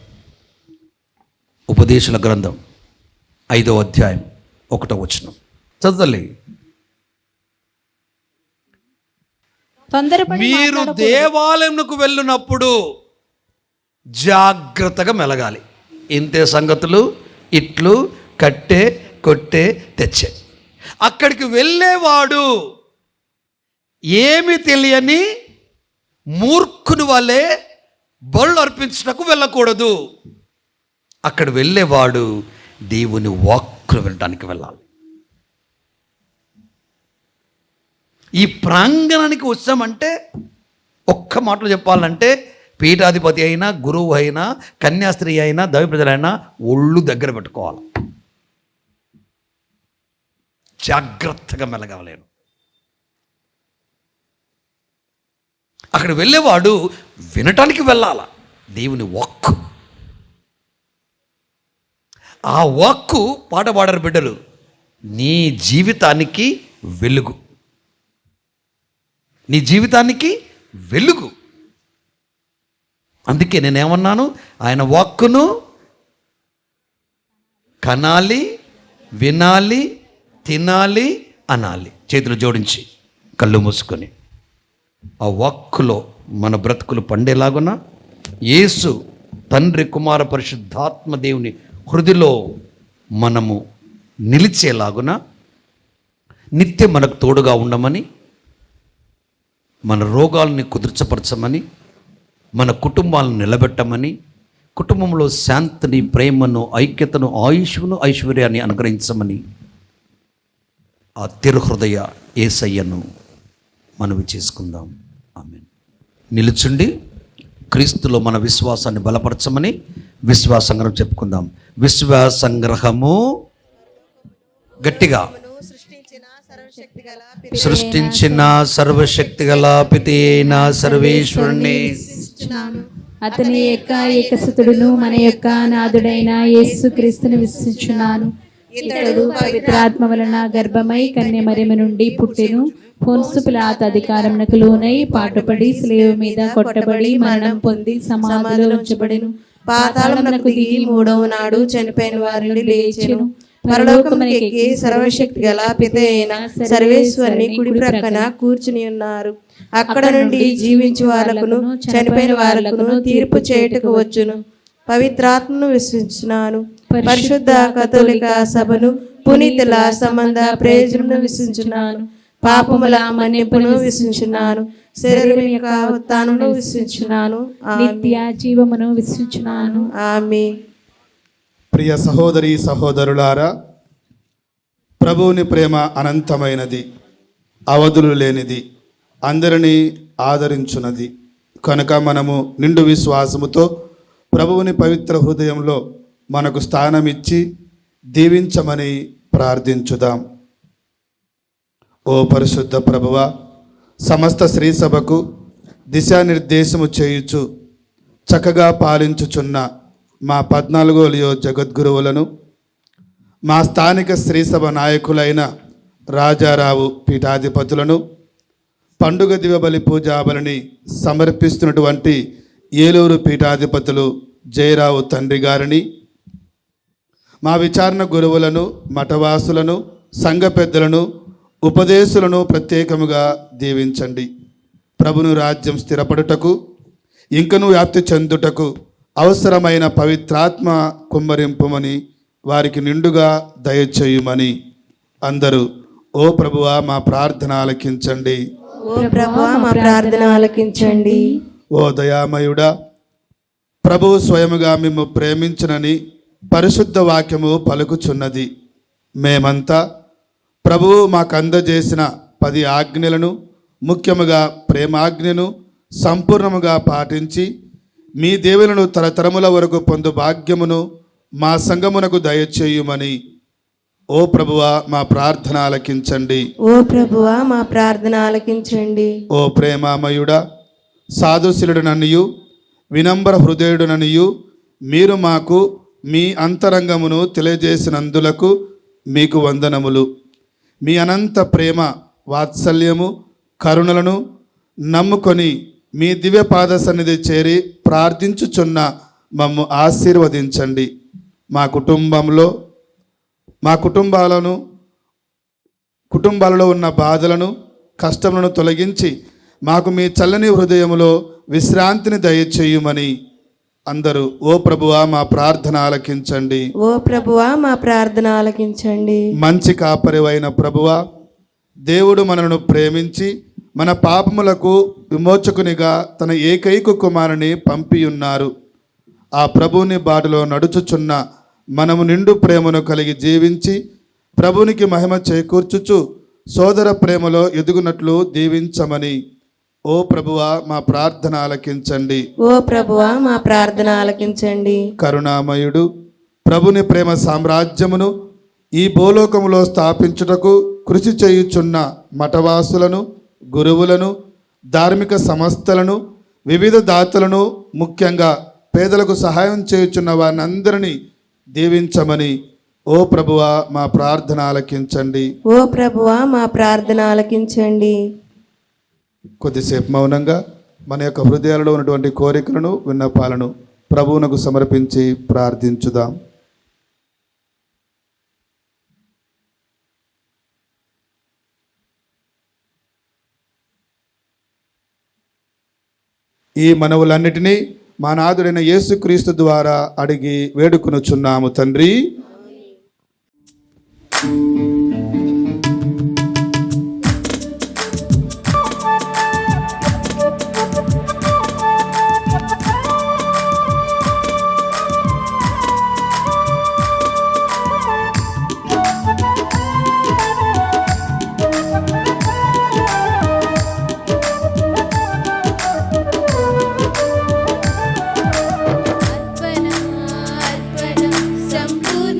5వ అధ్యాయం 1వ వచనం చదవాలి. మీరు దేవాలయంకు వెళ్ళినప్పుడు జాగ్రత్తగా మెలగాలి. ఇంతే సంగతులు, ఇట్లు కట్టే కొట్టే తెచ్చే. అక్కడికి వెళ్ళేవాడు ఏమి తెలియని మూర్ఖుని వలె బళ్ళు అర్పించటకు వెళ్ళకూడదు. అక్కడ వెళ్ళేవాడు దేవుని వాక్కును వినడానికి వెళ్ళాలి. ఈ ప్రాంగణానికి వచ్చామంటే ఒక్క మాటలో చెప్పాలంటే, పీఠాధిపతి అయినా, గురువు అయినా, కన్యాస్త్రీ అయినా, దైవ ప్రజలైనా ఒళ్ళు దగ్గర పెట్టుకోవాలి. జాగ్రత్తగా మెలగలేను. అక్కడ వెళ్ళేవాడు వినటానికి వెళ్ళాల, దేవుని వాక్కు. ఆ వాక్కు పాట పాడారు బిడ్డలు, నీ జీవితానికి వెలుగు. నీ జీవితానికి వెలుగు. అందుకే నేనేమన్నాను, ఆయన వాక్కును కనాలి, వినాలి, తినాలి, అనాలి. చేతులు జోడించి కళ్ళు మూసుకొని ఆ వాక్కులో మన బ్రతుకులు పండేలాగున, యేసు తండ్రి, కుమార, పరిశుద్ధాత్మ దేవుని హృదయలో మనము నిలిచేలాగున నిత్యం మనకు తోడుగా ఉండమని, మన రోగాలని కుదుర్చపరచమని, మన కుటుంబాలను నిలబెట్టమని, కుటుంబంలో శాంతిని, ప్రేమను, ఐక్యతను, ఆయుష్ను, ఐశ్వర్యాన్ని అనుగ్రహించమని ఆ తిరుహృదయ యేసయ్యను మనవి చేసుకుందాం. ఆమేన్. నిలుచుండి క్రీస్తులో మన విశ్వాసాన్ని బలపరచమని విశ్వాసంగ్రహం చెప్పుకుందాం. విశ్వాసంగ్రహము గట్టిగా. సృష్టించిన సర్వశక్తిగల పితి అయిన సర్వేశ్వరుని, అతని యొక్క ఏకసుతుడును మన యొక్క నాథుడైన యేసు క్రీస్తుని విశ్వసించున్నాను. ఇతడు పవిత్రాత్మ వలన గర్భమై కన్య మరియమ్మ నుండి పుట్టెను. పొన్సు పిలాతు అధికారమునకు లోనై పాటుపడి శిలువ మీద కొట్టబడి మరణం పొంది సమాధిలో ఉంచబడెను. పాతాళమునకు దిగి 3వ నాడు చనిపోయిన వారి నుండి లేచెను. పరలోకమునకు ఎక్కి సర్వశక్తి గల పిత అయిన సర్వేశ్వరుని కుడి ప్రక్కన కూర్చుని ఉన్నారు. అక్కడ నుండి జీవించు వారకును చనిపోయిన వారకును తీర్పు చేయుటకు వచ్చును. పవిత్రాత్మను విశ్వసించున్నాను. పరిశుద్ధ కథోలిక సభను పునీతుల సంబంధ ప్రయోజనం విశ్వసించున్నాను. పాపముల మన్నింపును విశ్వసించున్నాను. శరీరం యొక్క ఉత్థానమును విశ్వసించున్నాను. నిత్య జీవమును విశ్వసించున్నాను. ఆమేన్. ప్రియ సహోదరి సహోదరులారా, ప్రభువుని ప్రేమ అనంతమైనది, అవధులు లేనిది, అందరినీ ఆదరించున్నది. కనుక మనము నిండు విశ్వాసముతో ప్రభువుని పవిత్ర హృదయంలో మనకు స్థానమిచ్చి దీవించమని ప్రార్థించుదాం. ఓ పరిశుద్ధ ప్రభువా, సమస్త శ్రీ సభకు దిశానిర్దేశము చేయుచు చక్కగా పాలించుచున్న మా 14వ లియో జగద్గురువులను, మా స్థానిక శ్రీసభ నాయకులైన రాజారావు పీఠాధిపతులను, పండుగ దివబలి పూజాబలిని సమర్పిస్తున్నటువంటి ఏలూరు పీఠాధిపతులు జయరావు తండ్రి గారిని, మా విచారణ గురువులను, మఠవాసులను, సంఘ పెద్దలను, ఉపదేశులను ప్రత్యేకముగా దీవించండి. ప్రభును రాజ్యం స్థిరపడుటకు, ఇంకను వ్యాప్తి చెందుటకు అవసరమైన పవిత్రాత్మ కుమ్మరింపుమని, వారికి నిండుగా దయచేయుమని అందరూ ఓ ప్రభువా మా ప్రార్థన ఆలకించండి. ఓ ప్రభువా మా ప్రార్థన ఆలకించండి. ఓ దయామయుడా, ప్రభువు స్వయముగా మిమ్ము ప్రేమించునని పరిశుద్ధ వాక్యము పలుకుచున్నది. మేమంతా ప్రభువు మాకు అందజేసిన 10 ఆజ్ఞలను, ముఖ్యముగా ప్రేమాజ్ఞను సంపూర్ణముగా పాటించి మీ దేవులను తరతరముల వరకు పొందు భాగ్యమును మా సంఘమునకు దయచేయుమని ఓ ప్రభువా మా ప్రార్థన ఆలకించండి. ఓ ప్రభువా మా ప్రార్థన ఆలకించండి. ఓ ప్రేమామయుడా, సాధుశీలుడననియు వినంబర హృదయుడననియు మీరు మాకు మీ అంతరంగమును తెలియజేసినందులకు మీకు వందనములు. మీ అనంత ప్రేమ, వాత్సల్యము, కరుణలను నమ్ముకొని మీ దివ్య పాద సన్నిధి చేరి ప్రార్థించుచున్న మమ్ము ఆశీర్వదించండి. మా కుటుంబాలలో ఉన్న బాధలను, కష్టములను తొలగించి మాకు మీ చల్లని హృదయములో విశ్రాంతిని దయచేయుమని అందరూ ఓ ప్రభువా మా ప్రార్థన ఆలకించండి. ఓ ప్రభువా మా ప్రార్థన ఆలకించండి. మంచి కాపరివైన ప్రభువా, దేవుడు మనను ప్రేమించి మన పాపములకు విమోచకునిగా తన ఏకైక కుమారుని పంపియున్నారు. ఆ ప్రభువుని బాటలో నడుచుచున్న మనము నిండు ప్రేమను కలిగి జీవించి ప్రభునికి మహిమ చేకూర్చుచు సోదర ప్రేమలో ఎదుగునట్లు దీవించమని ఓ ప్రభువా మా ప్రార్థన ఆలకించండి. ఓ ప్రభువా మా ప్రార్థన ఆలకించండి. కరుణామయుడు ప్రభుని ప్రేమ సామ్రాజ్యమును ఈ భూలోకములో స్థాపించుటకు కృషి చేయుచున్న మఠవాసులను, గురువులను, ధార్మిక సంస్థలను, వివిధ దాతలను, ముఖ్యంగా పేదలకు సహాయం చేయుచున్న వారినందరినీ దీవించమని ఓ ప్రభువా మా ప్రార్థన ఆలకించండి. ఓ ప్రభువా మా ప్రార్థన ఆలకించండి. కొద్దిసేపు మౌనంగా మన యొక్క హృదయాలలో ఉన్నటువంటి కోరికలను, విన్నపాలను ప్రభువునకు సమర్పించి ప్రార్థించుదాం. ఈ మనవులన్నిటినీ మా నాథుడైన యేసుక్రీస్తు ద్వారా అడిగి వేడుకొనుచున్నాము తండ్రి. అర్పణ సంపూర్ణ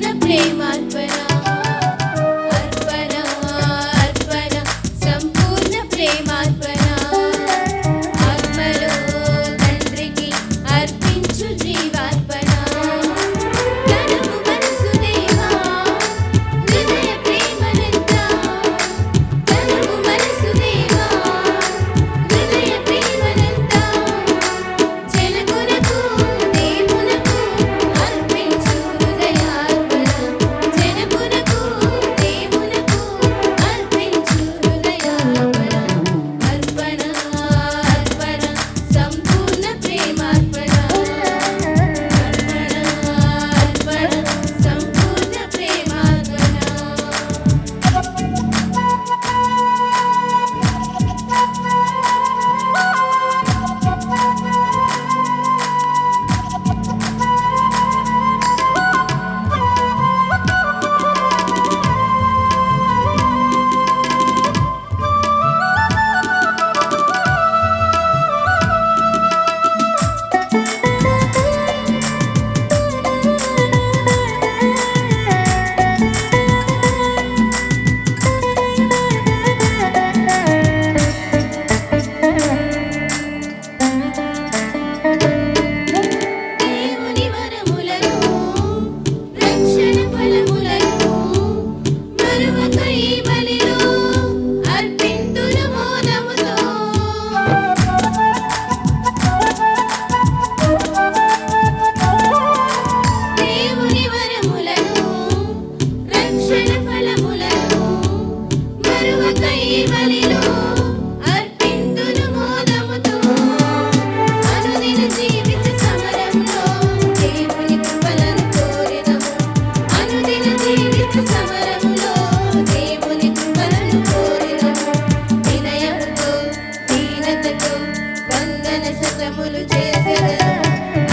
వందన శతములు చేసెదను.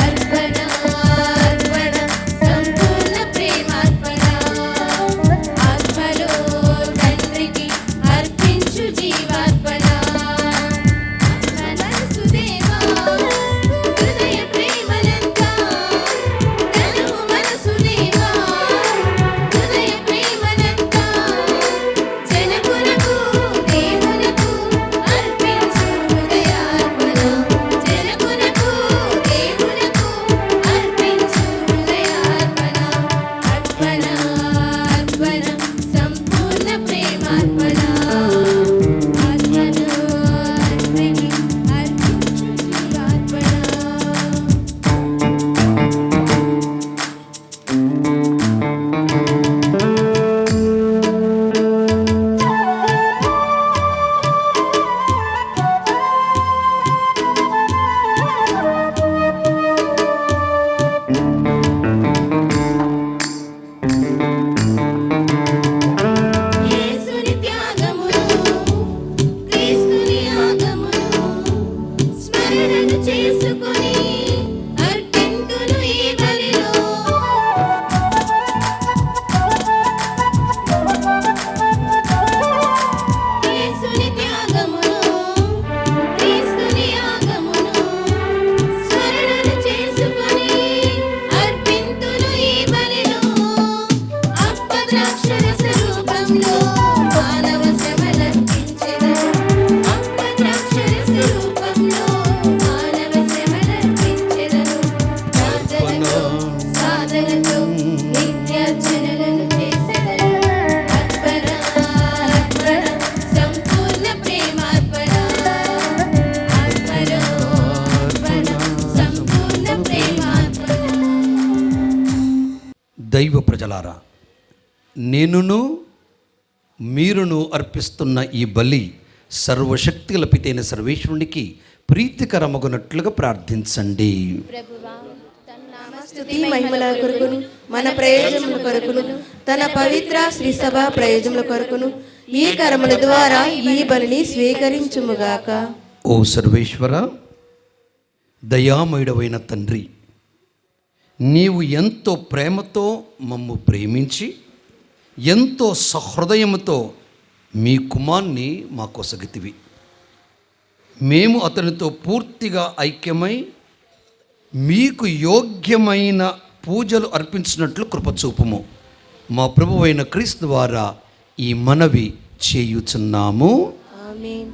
అర్పణ అర్పణ సంపూర్ణ ప్రేమార్పణ, ఆత్మలో తండ్రికి అర్పించు జీవార్పణ. మనసుదేవా హృదయ ప్రేమనంతా, తనువు మనసుదేవా హృదయ ప్రేమనంతా, జనకులకు దేవునకు అర్పించు హృదయార్పణ. జనకులకు దేవునకు అర్పించు హృదయార్పణ. అర్పణ అర్పణ సంపూర్ణ ప్రేమార్పణ, ఆత్మలో తండ్రికి అర్పించు జీవార్పణ. యేసుని త్యాగమును, క్రీస్తుని యాగమును స్మరణను చేసుకొని అర్పింతును ఈ బలిలో. యేసుని త్యాగమును, క్రీస్తుని యాగమును స్మరణను చేసుకొని అర్పింతును ఈ బలిలో. అప్పద్రాక్షరస రూపంలో మానవ శ్రమలర్పించెదను. అప్పద్రాక్షరస రూపంలో మానవ శ్రమలర్పించెదను. ప్రార్థనతో సాధనతో నిత్యార్చనలను చేసెదను. అర్పణ అర్పణ సంపూర్ణ ప్రేమార్పణ, ఆత్మలో అర్పణ సంపూర్ణ ప్రేమార్పణ. దైవ ప్రజలారా, నేనును మీరును అర్పిస్తున్న ఈ బలి సర్వశక్తి లపితైన సర్వేశ్వరునికి ప్రీతికరమగునట్లుగా ప్రార్థించండి. స్తుతి మహిమల కొరకును, మన ప్రయోజనముల కొరకును, తన పవిత్ర శ్రీ సభ ప్రయోజనముల కొరకును ఈ కర్మల ద్వారా ఈ బలిని స్వీకరించుముగాక. ఓ సర్వేశ్వర, దయామయుడవైన తండ్రి, నీవు ఎంతో ప్రేమతో మమ్ము ప్రేమించి ఎంతో సహృదయముతో మీ కుమార్ని మా కొసగితివి. మేము అతనితో పూర్తిగా ఐక్యమై మీకు యోగ్యమైన పూజలు అర్పించినట్లు కృపచూపుము. మా ప్రభువైన క్రీస్తు ద్వారా ఈ మనవి చేయుచున్నాము. ఆమేన్.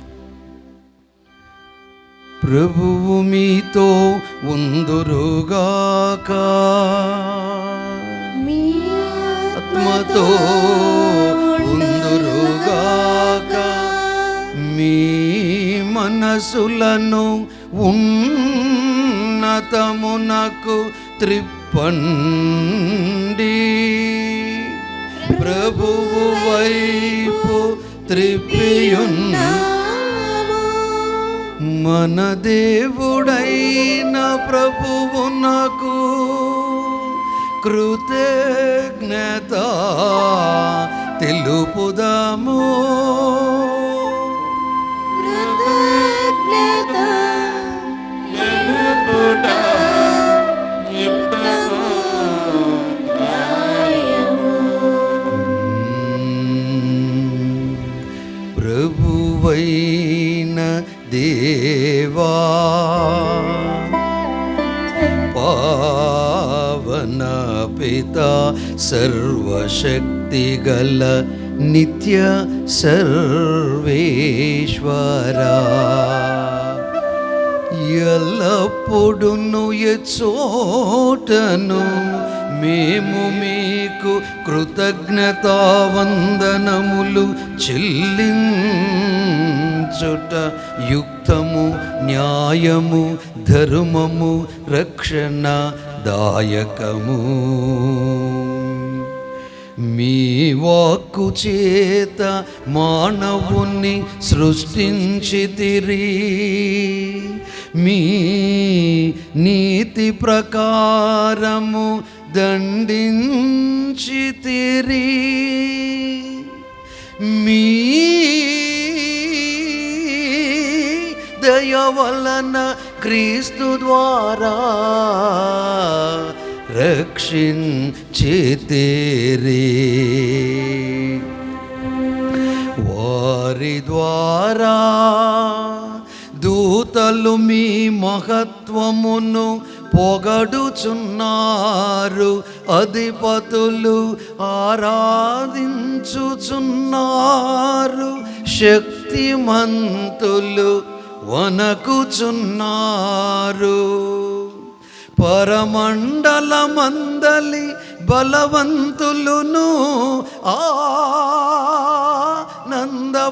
ప్రభువు మీతో ఉందురుగాక, మీ ఆత్మతో ఉందురుగాక, మీ మనసులను ఉన్నతమునకు త్రిప్పండి. ప్రభువు వైపు త్రిప్పియున్న మన దేవుడైన ప్రభువునకు కృతజ్ఞత తెలుపుదాము. కృతజ్ఞత తెలుపుట యుక్తము న్యాయము. ప్రభువైన దేవా, పావన పిత సర్వశక్తిగల నిత్య సర్వేశ్వరా, ఎల్లప్పుడును ఎచ్చోటను మేము మీకు కృతజ్ఞతావందనములు చెల్లించుట యుక్తము, న్యాయము, ధర్మము, రక్షణ దాయకము. మీ వాక్కు చేత మానవుని సృష్టించితిరి, మీ నీతి ప్రకారము దండించితిరి. మీ దయ దయ వలన క్రీస్తు ద్వారా రక్షించితిరి. వారి ద్వారా దూతలు మీ మహత్వమును పొగడుచున్నారు, అధిపతులు ఆరాధించుచున్నారు, శక్తిమంతులు వనకుచున్నారు. పరమండలమందలి బలవంతులును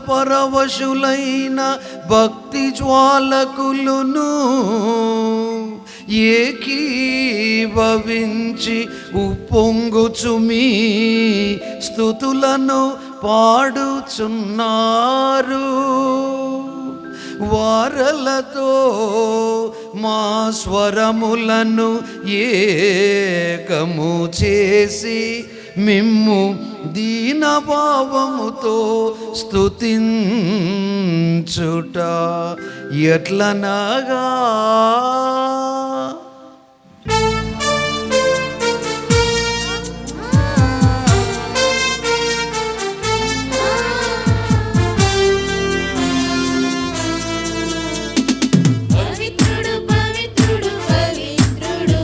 ఆనందపరవశులైన భక్తి జ్వాలకులును ఏకీభవించి ఉప్పొంగుచు మీ స్తుతులను పాడుచున్నారు. వారలతో మా స్వరములను ఏకము చేసి మిమ్ము దీనభావముతో స్తుతించుట ఎట్లనగా పవిత్రుడు పవిత్రుడు పవిత్రుడు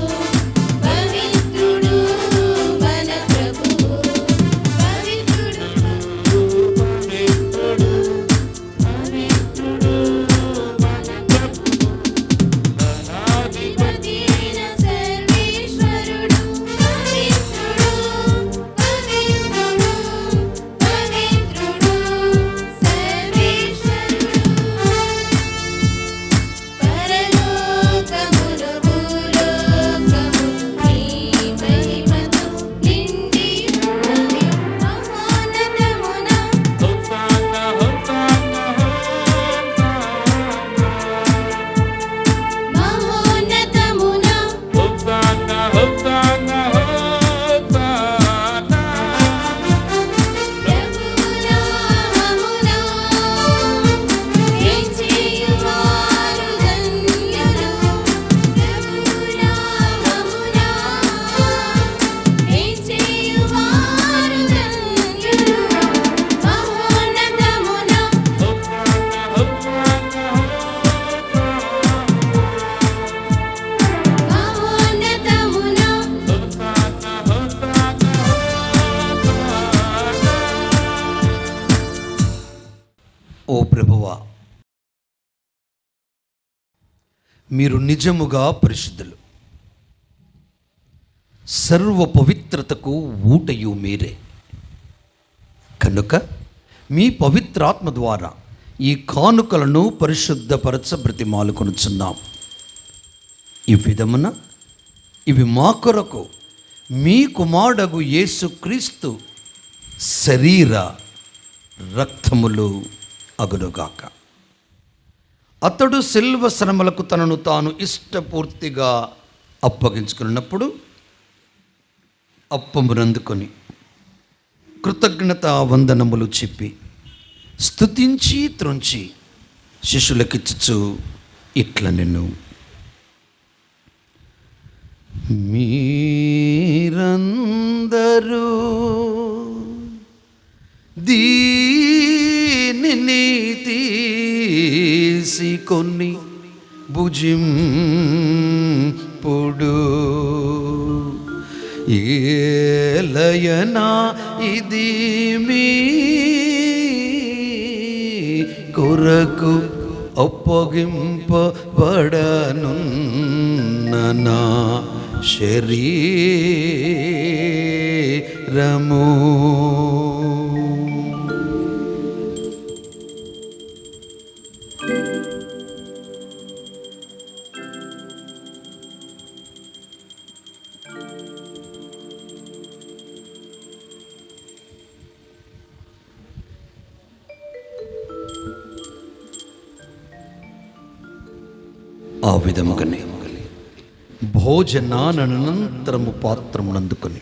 పవిత్రుడు మన ప్రభువు. పవిత్రుడు పవిత్రుడు పవిత్రుడు మన ప్రభువు. అధిపతి అయిన సర్వేశ్వరుడు పవిత్రుడు పవిత్రుడు పవిత్రుడు సర్వేశ్వరుడు. పరలోకములు భూలోకము నీ మహిమతో నిండి ఉన్నవి. మహోన్నతమున హోసానా హోసానా మహోన్నతమున హోసానా హోసానా హోసానా. ప్రభునామమున వేంచేయువారు ధన్యులు. ప్రభునామమున వేంచేయువారు ధన్యులు. మహోన్నతమున మహోన్నతమున ఓ ప్రభువా, మీరు నిజముగా పరిశుద్ధులు, సర్వ పవిత్రతకు ఊటయు మీరే. కనుక మీ పవిత్రాత్మ ద్వారా ఈ కానుకలను పరిశుద్ధపరచ బ్రతిమాలుకొనుచున్నాం. ఈ విధమున ఇవి మా కొరకు మీ కుమారుడగు యేసుక్రీస్తు శరీర రక్తములు అగునుగాక. అతడు శిల్వ శ్రమలకు తనను తాను ఇష్టపూర్తిగా అప్పగించుకున్నప్పుడు అప్పమునందుకొని కృతజ్ఞతా వందనములు చెప్పి స్తుతించి త్రుంచి శిష్యులకిచ్చుచు ఇట్ల నేను మీరందరూ దీనిని తీసుకొని భుజింపుడు. ఏలయనా ఇది మీ కొరకు అప్పగింపబడనున్న నా శరీరము. ఆ విధముగానే భోజనానంతరము పాత్రమునందుకొని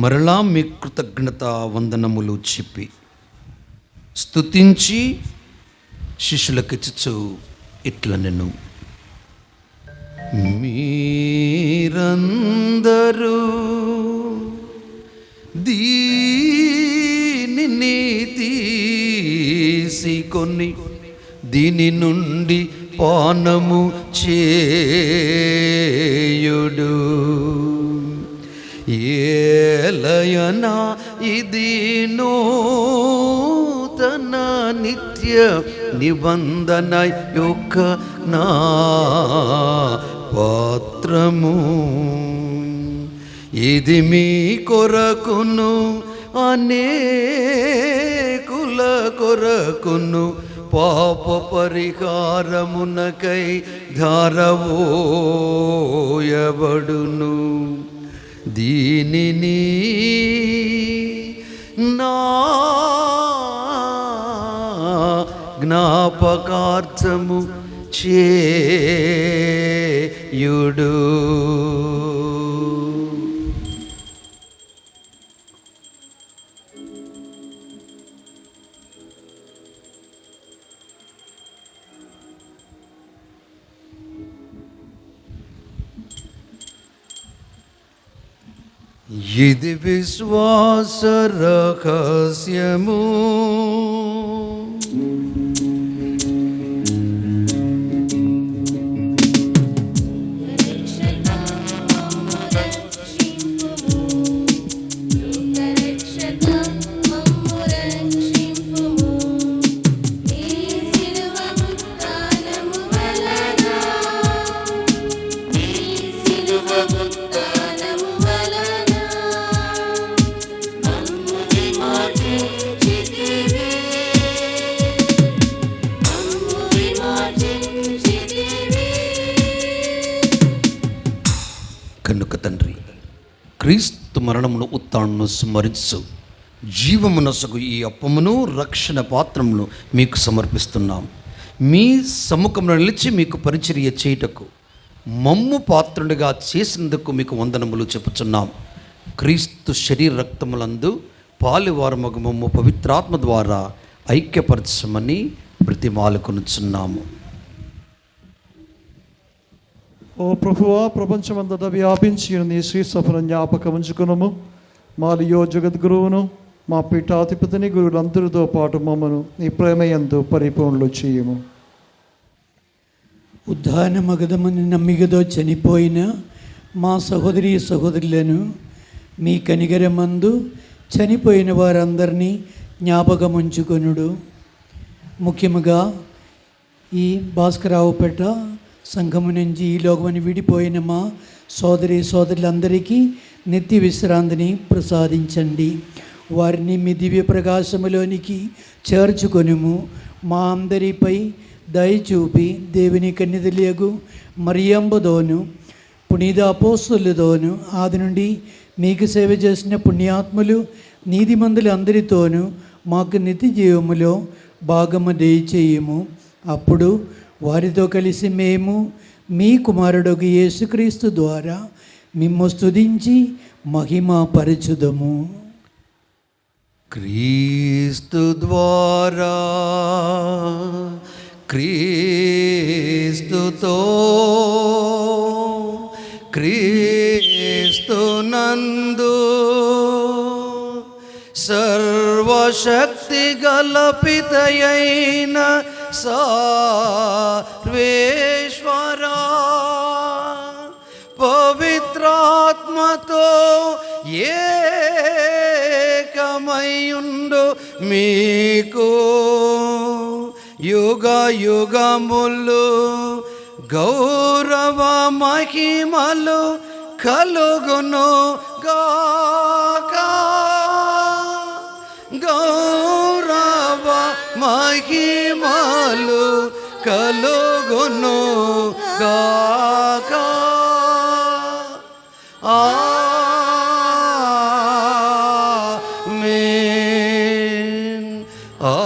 మరలా మీ కృతజ్ఞత వందనములు చెప్పి స్తుతించి శిష్యులకిచ్చుచు ఇట్లా నేను మీరందరూ దీనిని తీసుకొని దీని నుండి పానము చేయుడు. ఏలయనా ఇది నూతన నిత్య నిబంధన యొక్క నా పాత్రము. ఇది మీ కొరకును అనేకుల కొరకును పాప పరిహారమునకై ధారవోయబడును. దీనిని నా జ్ఞాపకార్థము చేయుడు. ఇది విశ్వాస రహస్యము. కనుక తండ్రి, క్రీస్తు మరణమును ఉత్థానమును స్మరించు జీవమునసగు ఈ అప్పమును రక్షణ పాత్రమును మీకు సమర్పిస్తున్నాం. మీ సముఖంలో నిలిచి మీకు పరిచర్య చేయుటకు మమ్ము పాత్రునిగా చేసినందుకు మీకు వందనములు చెప్పుచున్నాం. క్రీస్తు శరీర రక్తములందు పాలువారమగు మమ్ము పవిత్రాత్మ ద్వారా ఐక్యపరచమని బ్రతిమాలుకొనుచున్నాము. ఓ ప్రభువా, ప్రపంచమంతటా వ్యాపించి నీ శ్రీ సభను జ్ఞాపకం ఉంచుకునము. మాలియో జగద్గురువును, మా పీఠాధిపతిని, గురువులందరితో పాటు మమ్మను నీ ప్రేమయందు పరిపూర్ణులు చేయము. ఉద్ధాన మగధమని నమ్మిగదో చనిపోయిన మా సహోదరి సహోదరులను మీ కనిగరమందు చనిపోయిన వారందరినీ జ్ఞాపకం ఉంచుకొనుడు. ముఖ్యముగా ఈ భాస్కరావుపేట సంఘము నుంచి ఈ లోకమని విడిపోయిన మా సోదరి సోదరులందరికీ నిత్య విశ్రాంతిని ప్రసాదించండి. వారిని మీ దివ్య ప్రకాశములోనికి చేర్చుకొనుము. మా అందరిపై దయచూపి దేవుని కన్యతలియగు మరియంబదోను పునీత అపోస్తలుతోను ఆది నుండి మీకు సేవ చేసిన పుణ్యాత్ములు నీతిమంతులు అందరితోనూ మాకు నిత్య జీవములో భాగము దయచేయము. అప్పుడు వారితో కలిసి మేము మీ కుమారుడు యేసుక్రీస్తు ద్వారా మిమ్ము స్తుతించి మహిమ పరచుదము. క్రీస్తు ద్వారా క్రీస్తుతో క్రీస్తునందు సర్వశక్తి గలపితయైన సర్వేశ్వరా పవిత్రాత్మతో ఏకమయుండు మీకు యుగ యుగములు గౌరవ మహిమలు కలుగును గాక. గౌరవ మహిమలు కలుగును గాక. ఆమేన్. ఆమేన్.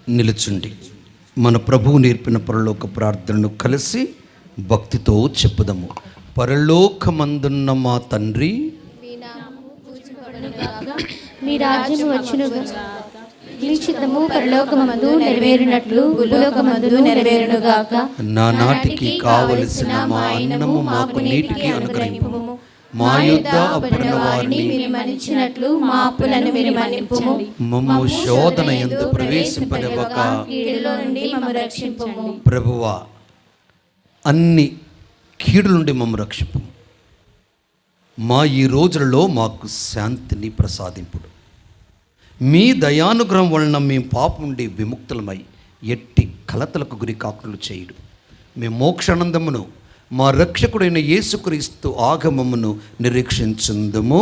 నిలుచుండి మన ప్రభువు నేర్పిన పరలోక ప్రార్థనను కలిసి భక్తితో చెప్పుదాము. పరలోకమందున్న మా తండ్రి, మీ రాజ్యం వచ్చునుగాక, మీ చిత్తము పరలోకమందు నెరవేరినట్లు భూలోకమందు నెరవేరునుగాక. నానాటికి కావలసిన మా అన్నము మాకు నేటికి అనుగ్రహింపుము. మా యొద్ద అప్పుడున్న వారిని మీరు మన్నించినట్లు మా అప్పులను మీరు మన్నింపుము. మమ్ము శోధన యందు ప్రవేశింపనివ్వక కీడులో నుండి మమ్ము రక్షింపుము. ప్రభువా, అన్ని కీడుల నుండి మమ్ము రక్షింపు. మా ఈ రోజులలో మాకు శాంతిని ప్రసాదింపుడు. మీ దయానుగ్రహం వలన మేము పాపం నుండి విముక్తులమై ఎట్టి కలతలకు గురి కాకుండా చేయుడు. మేము మోక్షానందమును మా రక్షకుడైన యేసుక్రీస్తు ఆగమమును నిరీక్షించుందుము.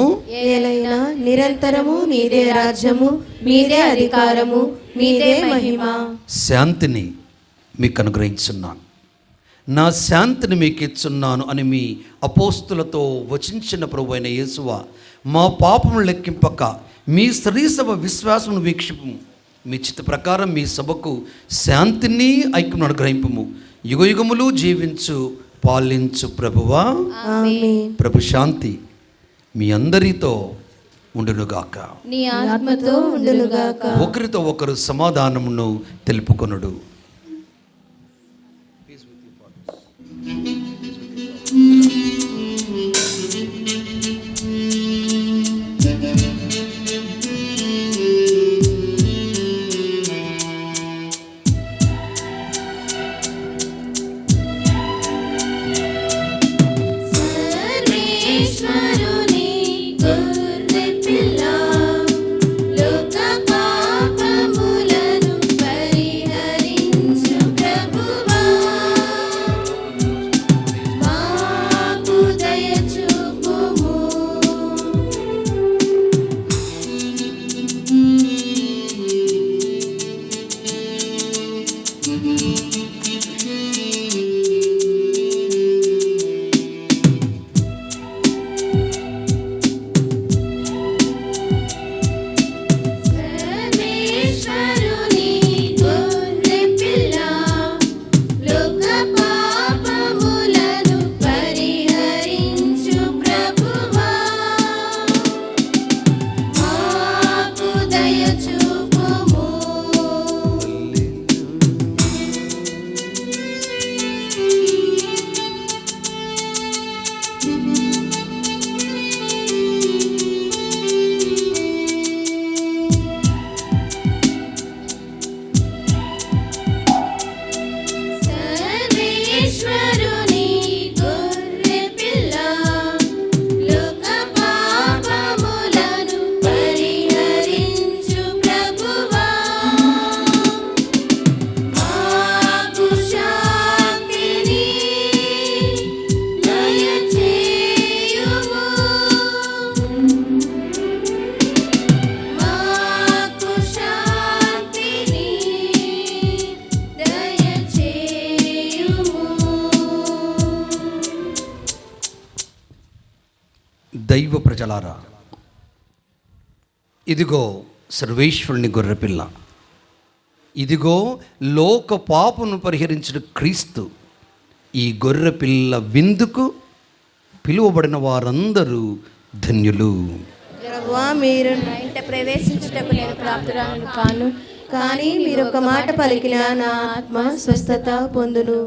ఏలైనా నిరంతరము మీదే రాజ్యము, మీదే అధికారము, మీదే మహిమ. శాంతిని మీకు అనుగ్రహించున్నాను, నా శాంతిని మీకు ఇచ్చున్నాను అని మీ అపోస్తులతో వచించిన ప్రభు అయిన యేసువా, మా పాపము లెక్కింపక మీ శ్రీసభ విశ్వాసమును వీక్షింపు. మీ చిత్త ప్రకారం మీ సభకు శాంతిని ఐక్యమును అనుగ్రహింపుము. యుగయుగములు జీవించు పాలించు ప్రభువా. ఆమేన్. ప్రభు శాంతి మీ అందరితో ఉండునుగాక. నీ ఆత్మతో ఉండునుగాక. ఒకరితో ఒకరు సమాధానమును తెలుపుకొనుడు. సర్వేశ్వరుని గొర్రె పిల్ల, లోక పాపములను పరిహరించు ప్రభువా, మాకు దయ చూపుము. సర్వేశ్వరుని గొర్రె పిల్ల, లోక పాపములను పరిహరించు ప్రభువా, మాకు దయ చూపుము. సర్వేశ్వరుని గొర్రె పిల్ల, లోక పాపములను పరిహరించు ప్రభువా, మాకు శాంతిని దయచేయుము. మాకు శాంతిని దయచేయుము. దైవ ప్రజలారా, ఇదిగో సర్వేశ్వరుని గొర్రెపిల్ల, ఇదిగో లోక పాపను పరిహరించిన క్రీస్తు. ఈ గొర్రెపిల్ల విందుకు పిలువబడిన వారందరూ ధన్యులు. ప్రభువా, మీరు నా ఇంట ప్రవేశించుటకు నేను ప్రాప్తురాలను కాను, కానీ మీరు ఒక మాట పలికిన నా ఆత్మ స్వస్థత పొందును.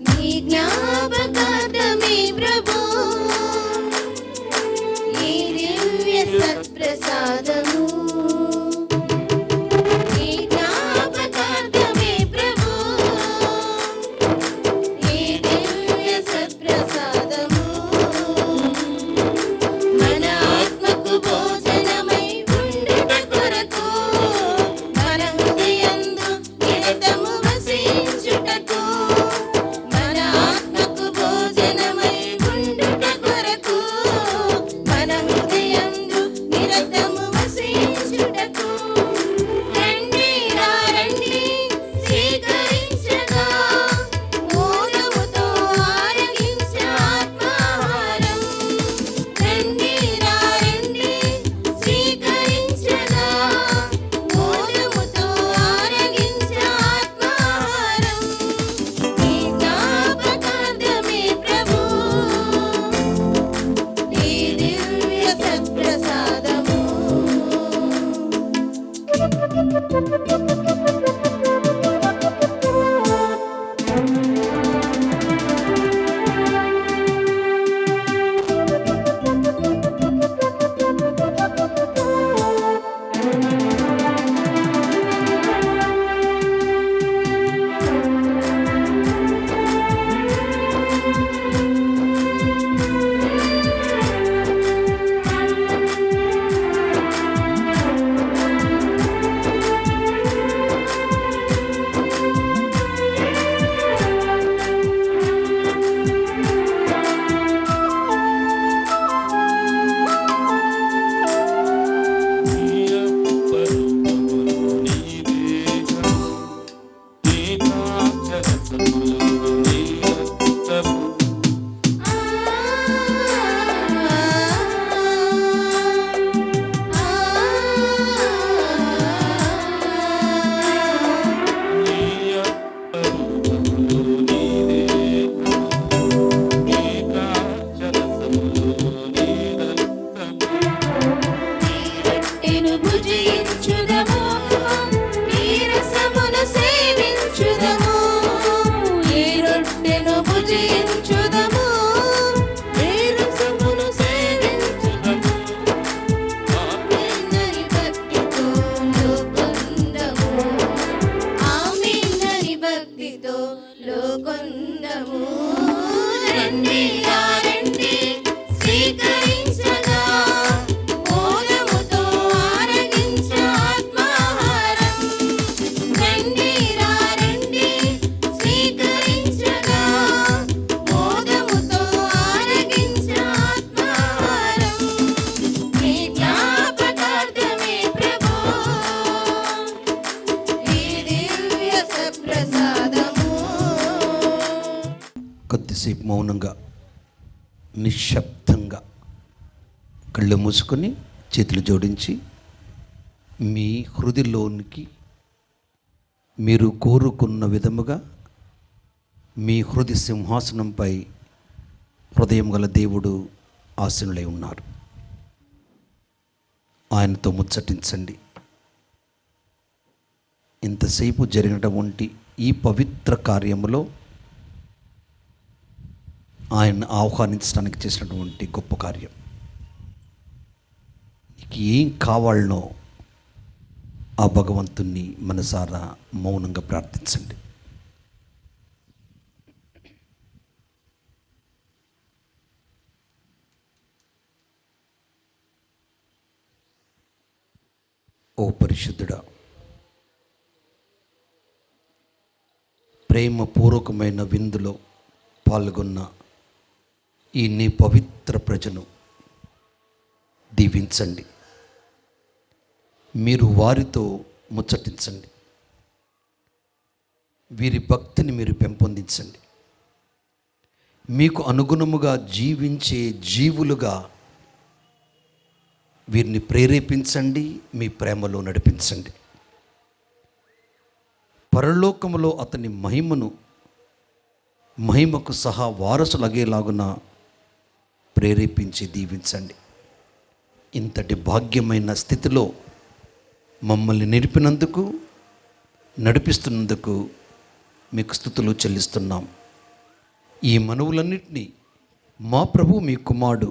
నీ జ్ఞాపకార్థమే ప్రభు, ఈ దివ్య సత్ప్రసాదము. నీ జ్ఞాపకార్థమే ప్రభు, ఈ దివ్య సత్ప్రసాదము. మన ఆత్మకు భోజనం నిశ్శబ్దంగా కళ్ళు మూసుకొని చేతులు జోడించి మీ హృదయలోనికి మీరు కోరుకున్న విధముగా మీ హృదయ సింహాసనంపై హృదయం గల దేవుడు ఆసీనులై ఉన్నారు. ఆయనతో ముచ్చటించండి. ఇంతసేపు జరిగినటువంటి ఈ పవిత్ర కార్యములో ఆయన ఆహ్వానించడానికి చేసినటువంటి గొప్ప కార్యం. నీకు ఏం కావాలనో ఆ భగవంతుణ్ణి మనసారా మౌనంగా ప్రార్థించండి. ఓ పరిశుద్ధుడా, ప్రేమపూర్వకమైన విందులో పాల్గొన్న ఈ నీ పవిత్ర ప్రజను దీవించండి. మీరు వారితో ముచ్చటించండి. వీరి భక్తిని మీరు పెంపొందించండి. మీకు అనుగుణముగా జీవించే జీవులుగా వీరిని ప్రేరేపించండి. మీ ప్రేమలో నడిపించండి. పరలోకములో అతని మహిమకు సహా వారసులగేలాగున ప్రేరేపించి దీవించండి. ఇంతటి భాగ్యమైన స్థితిలో మమ్మల్ని నిలిపినందుకు, నడిపిస్తున్నందుకు మీకు స్తుతులు చెల్లిస్తున్నాం. ఈ మనవులన్నింటినీ మా ప్రభు మీ కుమారుడు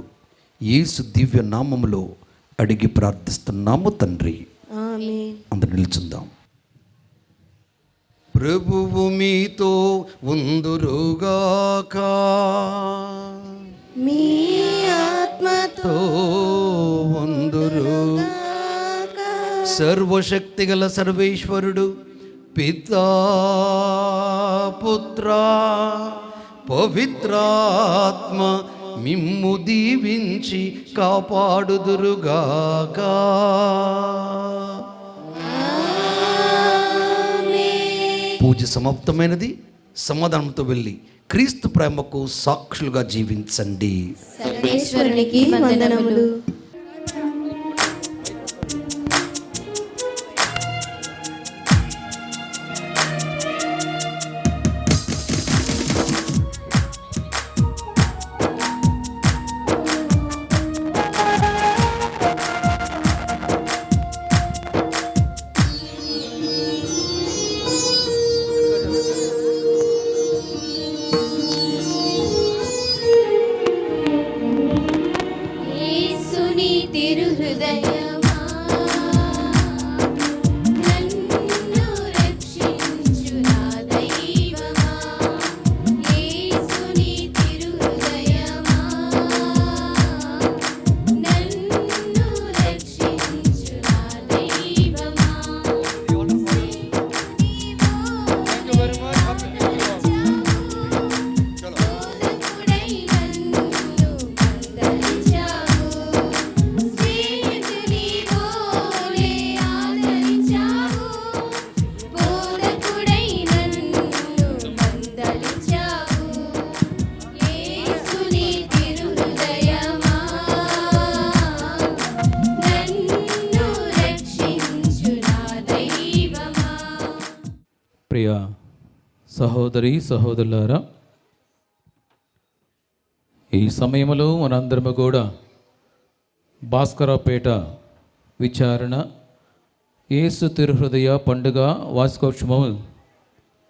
యేసు దివ్య నామములో అడిగి ప్రార్థిస్తున్నాము తండ్రి. ఆమేన్. అందరూ నిల్చుందాం. ప్రభువు మీతో ఉందురుగాక, మీ ఆత్మతో ఉందురు. సర్వశక్తిగల సర్వేశ్వరుడు పితా పుత్ర పవిత్రాత్మ మిమ్ము దీవించి కాపాడుదురుగాక. పూజ సమాప్తమైనది. సమాధానంతో వెళ్ళి క్రీస్తు ప్రేమకు సాక్షులుగా జీవించండి. సర్వేశ్వరునికి వందనములు. యేసుని తిరుహృదయమా నన్ను రక్షించు నా దైవమా. యేసుని తిరుహృదయమా నన్ను రక్షించు నా దైవమా. ప్రియ సహోదరి సహోదరులారా, ఈ సమయంలో మనందరము కూడా భాస్కరపేట విచారణ యేసు తిరుహృదయ పండుగ వార్షికోత్సవం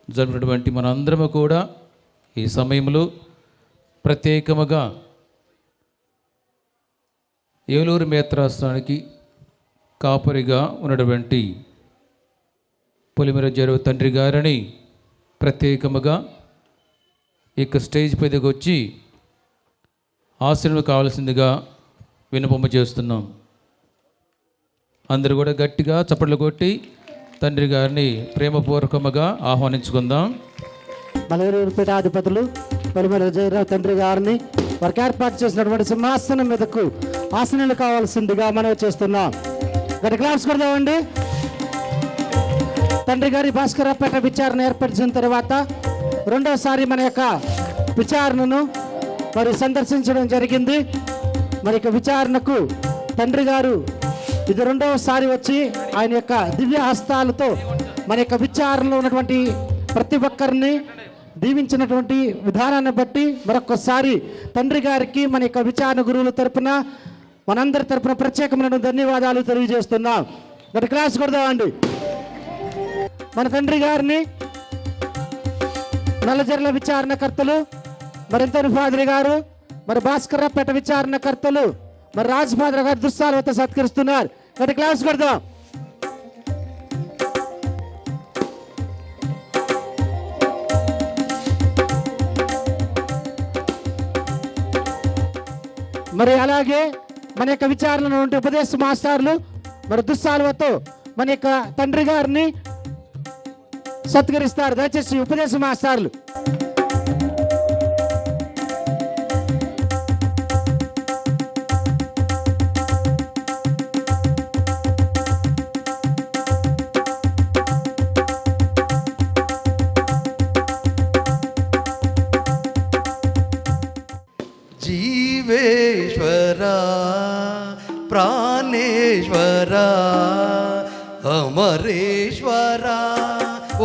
జరిపినటువంటి మనందరము కూడా ఈ సమయంలో ప్రత్యేకముగా ఏలూరు మేత్రాస్థానానికి కాపరిగా ఉన్నటువంటి పొలిమేర జరువు తండ్రి గారిని ప్రత్యేకముగా ఇక స్టేజ్ పైకి వచ్చి ఆశీర్వాదం కావాల్సిందిగా విన్నపము చేస్తున్నాం. అందరూ కూడా గట్టిగా చప్పట్లు కొట్టి తండ్రి గారిని ప్రేమపూర్వకముగా ఆహ్వానించుకుందాం. మలగూరు పీఠాధిపతులు పొలిమేర జయరావు తండ్రి గారిని వారికి ఏర్పాటు చేసినటువంటి సింహాసనం మీదకు ఆసనాలు కావాల్సిందిగా మనవి చేస్తున్నాం. గట్టి క్లాప్స్ కొడదామండి. తండ్రి గారి భాస్కరపేట విచారణ ఏర్పరిచిన తర్వాత రెండోసారి మన యొక్క విచారణను మరి సందర్శించడం జరిగింది. మరి ఇక విచారణకు తండ్రి గారు ఇది రెండవసారి వచ్చి ఆయన యొక్క దివ్య హస్తాలతో మన యొక్క విచారణలో ఉన్నటువంటి ప్రతి ఒక్కరిని దీవించినటువంటి విధానాన్ని బట్టి మరొకసారి తండ్రి గారికి మన యొక్క విచారణ గురువుల తరపున మనందరి తరపున ప్రత్యేకమైన ధన్యవాదాలు తెలియజేస్తున్నాం. మరి క్లాస్ కొడదామండి. మన తండ్రి గారిని నల్లజర్ల విచారణకర్తలు మరి ఎంతని ఫాదర్ గారు, మరి భాస్కర్రాపేట విచారణకర్తలు మరి రాజ్ ఫాదర్ గారు దుస్సాలతో సత్కరిస్తున్నారు. మరి క్లాస్ కొడదాం. మరి అలాగే మన యొక్క విచారణలో ఉండే ఉపదేశ మాస్టర్లు మరి దుస్సాలతో మన యొక్క తండ్రి గారిని సత్కరిస్తారు. దయచేసి ఉపదేశ మాస్టర్లు. జీవేశ్వరా ప్రాణేశ్వరా అమరేశ్వరా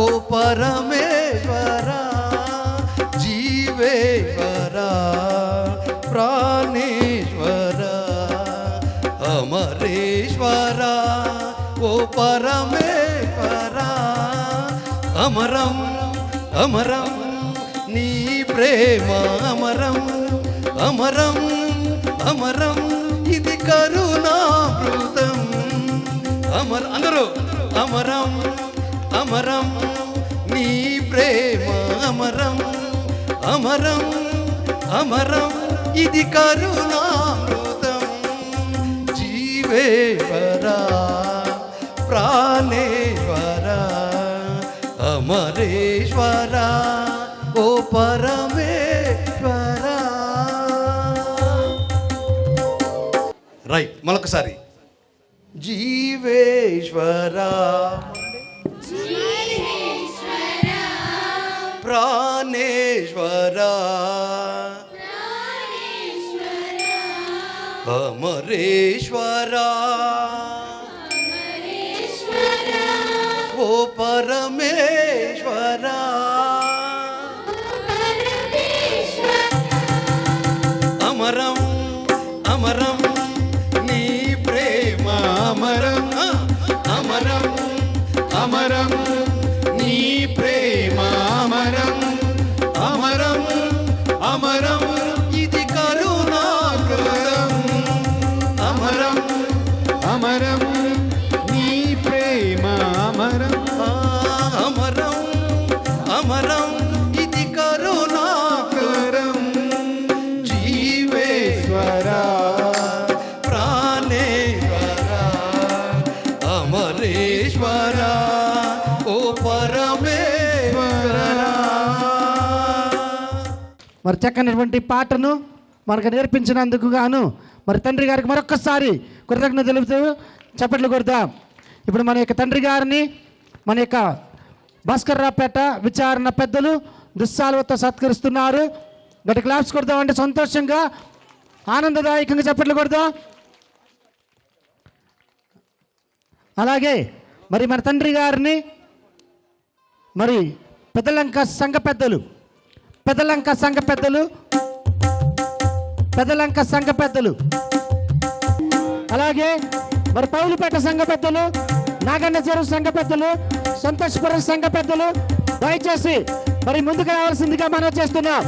ఓ పరమేశ్వరా జీవేశ్వరా ప్రాణేశ్వరా అమరేశ్వరా ఓ పరమేశ్వరా అమరం అమరం నీ ప్రేమ అమరం అమరం అమరం ఇది కరుణామృతం అమర అందరూ అమరం అమరం నీ ప్రేమ అమరం అమరం అమరం ఇది కరుణామృతం జీవేశ్వరా ప్రాణేశ్వరా అమరేశ్వరా ఓ పరమేశ్వరా. రైట్, మరొకసారి జీవేశ్వరా ప్రాణేశ్వరా అమరేశ్వరా ఓ పరమేశ్వరా అమరం అమరం నీ ప్రేమ అమరం అమరం అమరం నీ ప్రేమ అమరం అమరం అమరం ఇది కరుణాకరం అమరం అమరం నీ ప్రేమ అమరం అమరం అమరం ఇది కరుణాకరం జీవేశ్వరా ప్రాణేశ్వరా అమరేశ్వరా ఓ పరమేశ్వరా. మరి చక్కనటువంటి పాటను మనకు నేర్పించినందుకు గాను మరి తండ్రి గారికి మరొక్కసారి కృతజ్ఞత తెలుపుతూ చప్పట్లు కొడదాం. ఇప్పుడు మన యొక్క తండ్రి గారిని మన యొక్క భాస్కర్రాపేట విచారణ పెద్దలు దుస్సాలతో సత్కరిస్తున్నారు. గట్టి క్లాప్స్ కొడదాం అంటే సంతోషంగా ఆనందదాయకంగా చప్పట్లు కొడదాం. అలాగే మరి మన తండ్రి గారిని మరి పెద్దలంక సంఘ పెద్దలు పెద్దలంక సంఘ పెద్దలు అలాగే మరి పౌలుపేట సంఘ పెద్దలు నాగన్న చెరువు సంఘ పెద్దలు సంతోషపురం సంఘ పెద్దలు దయచేసి మరి ముందుకు రావాల్సిందిగా మనం చేస్తున్నాం.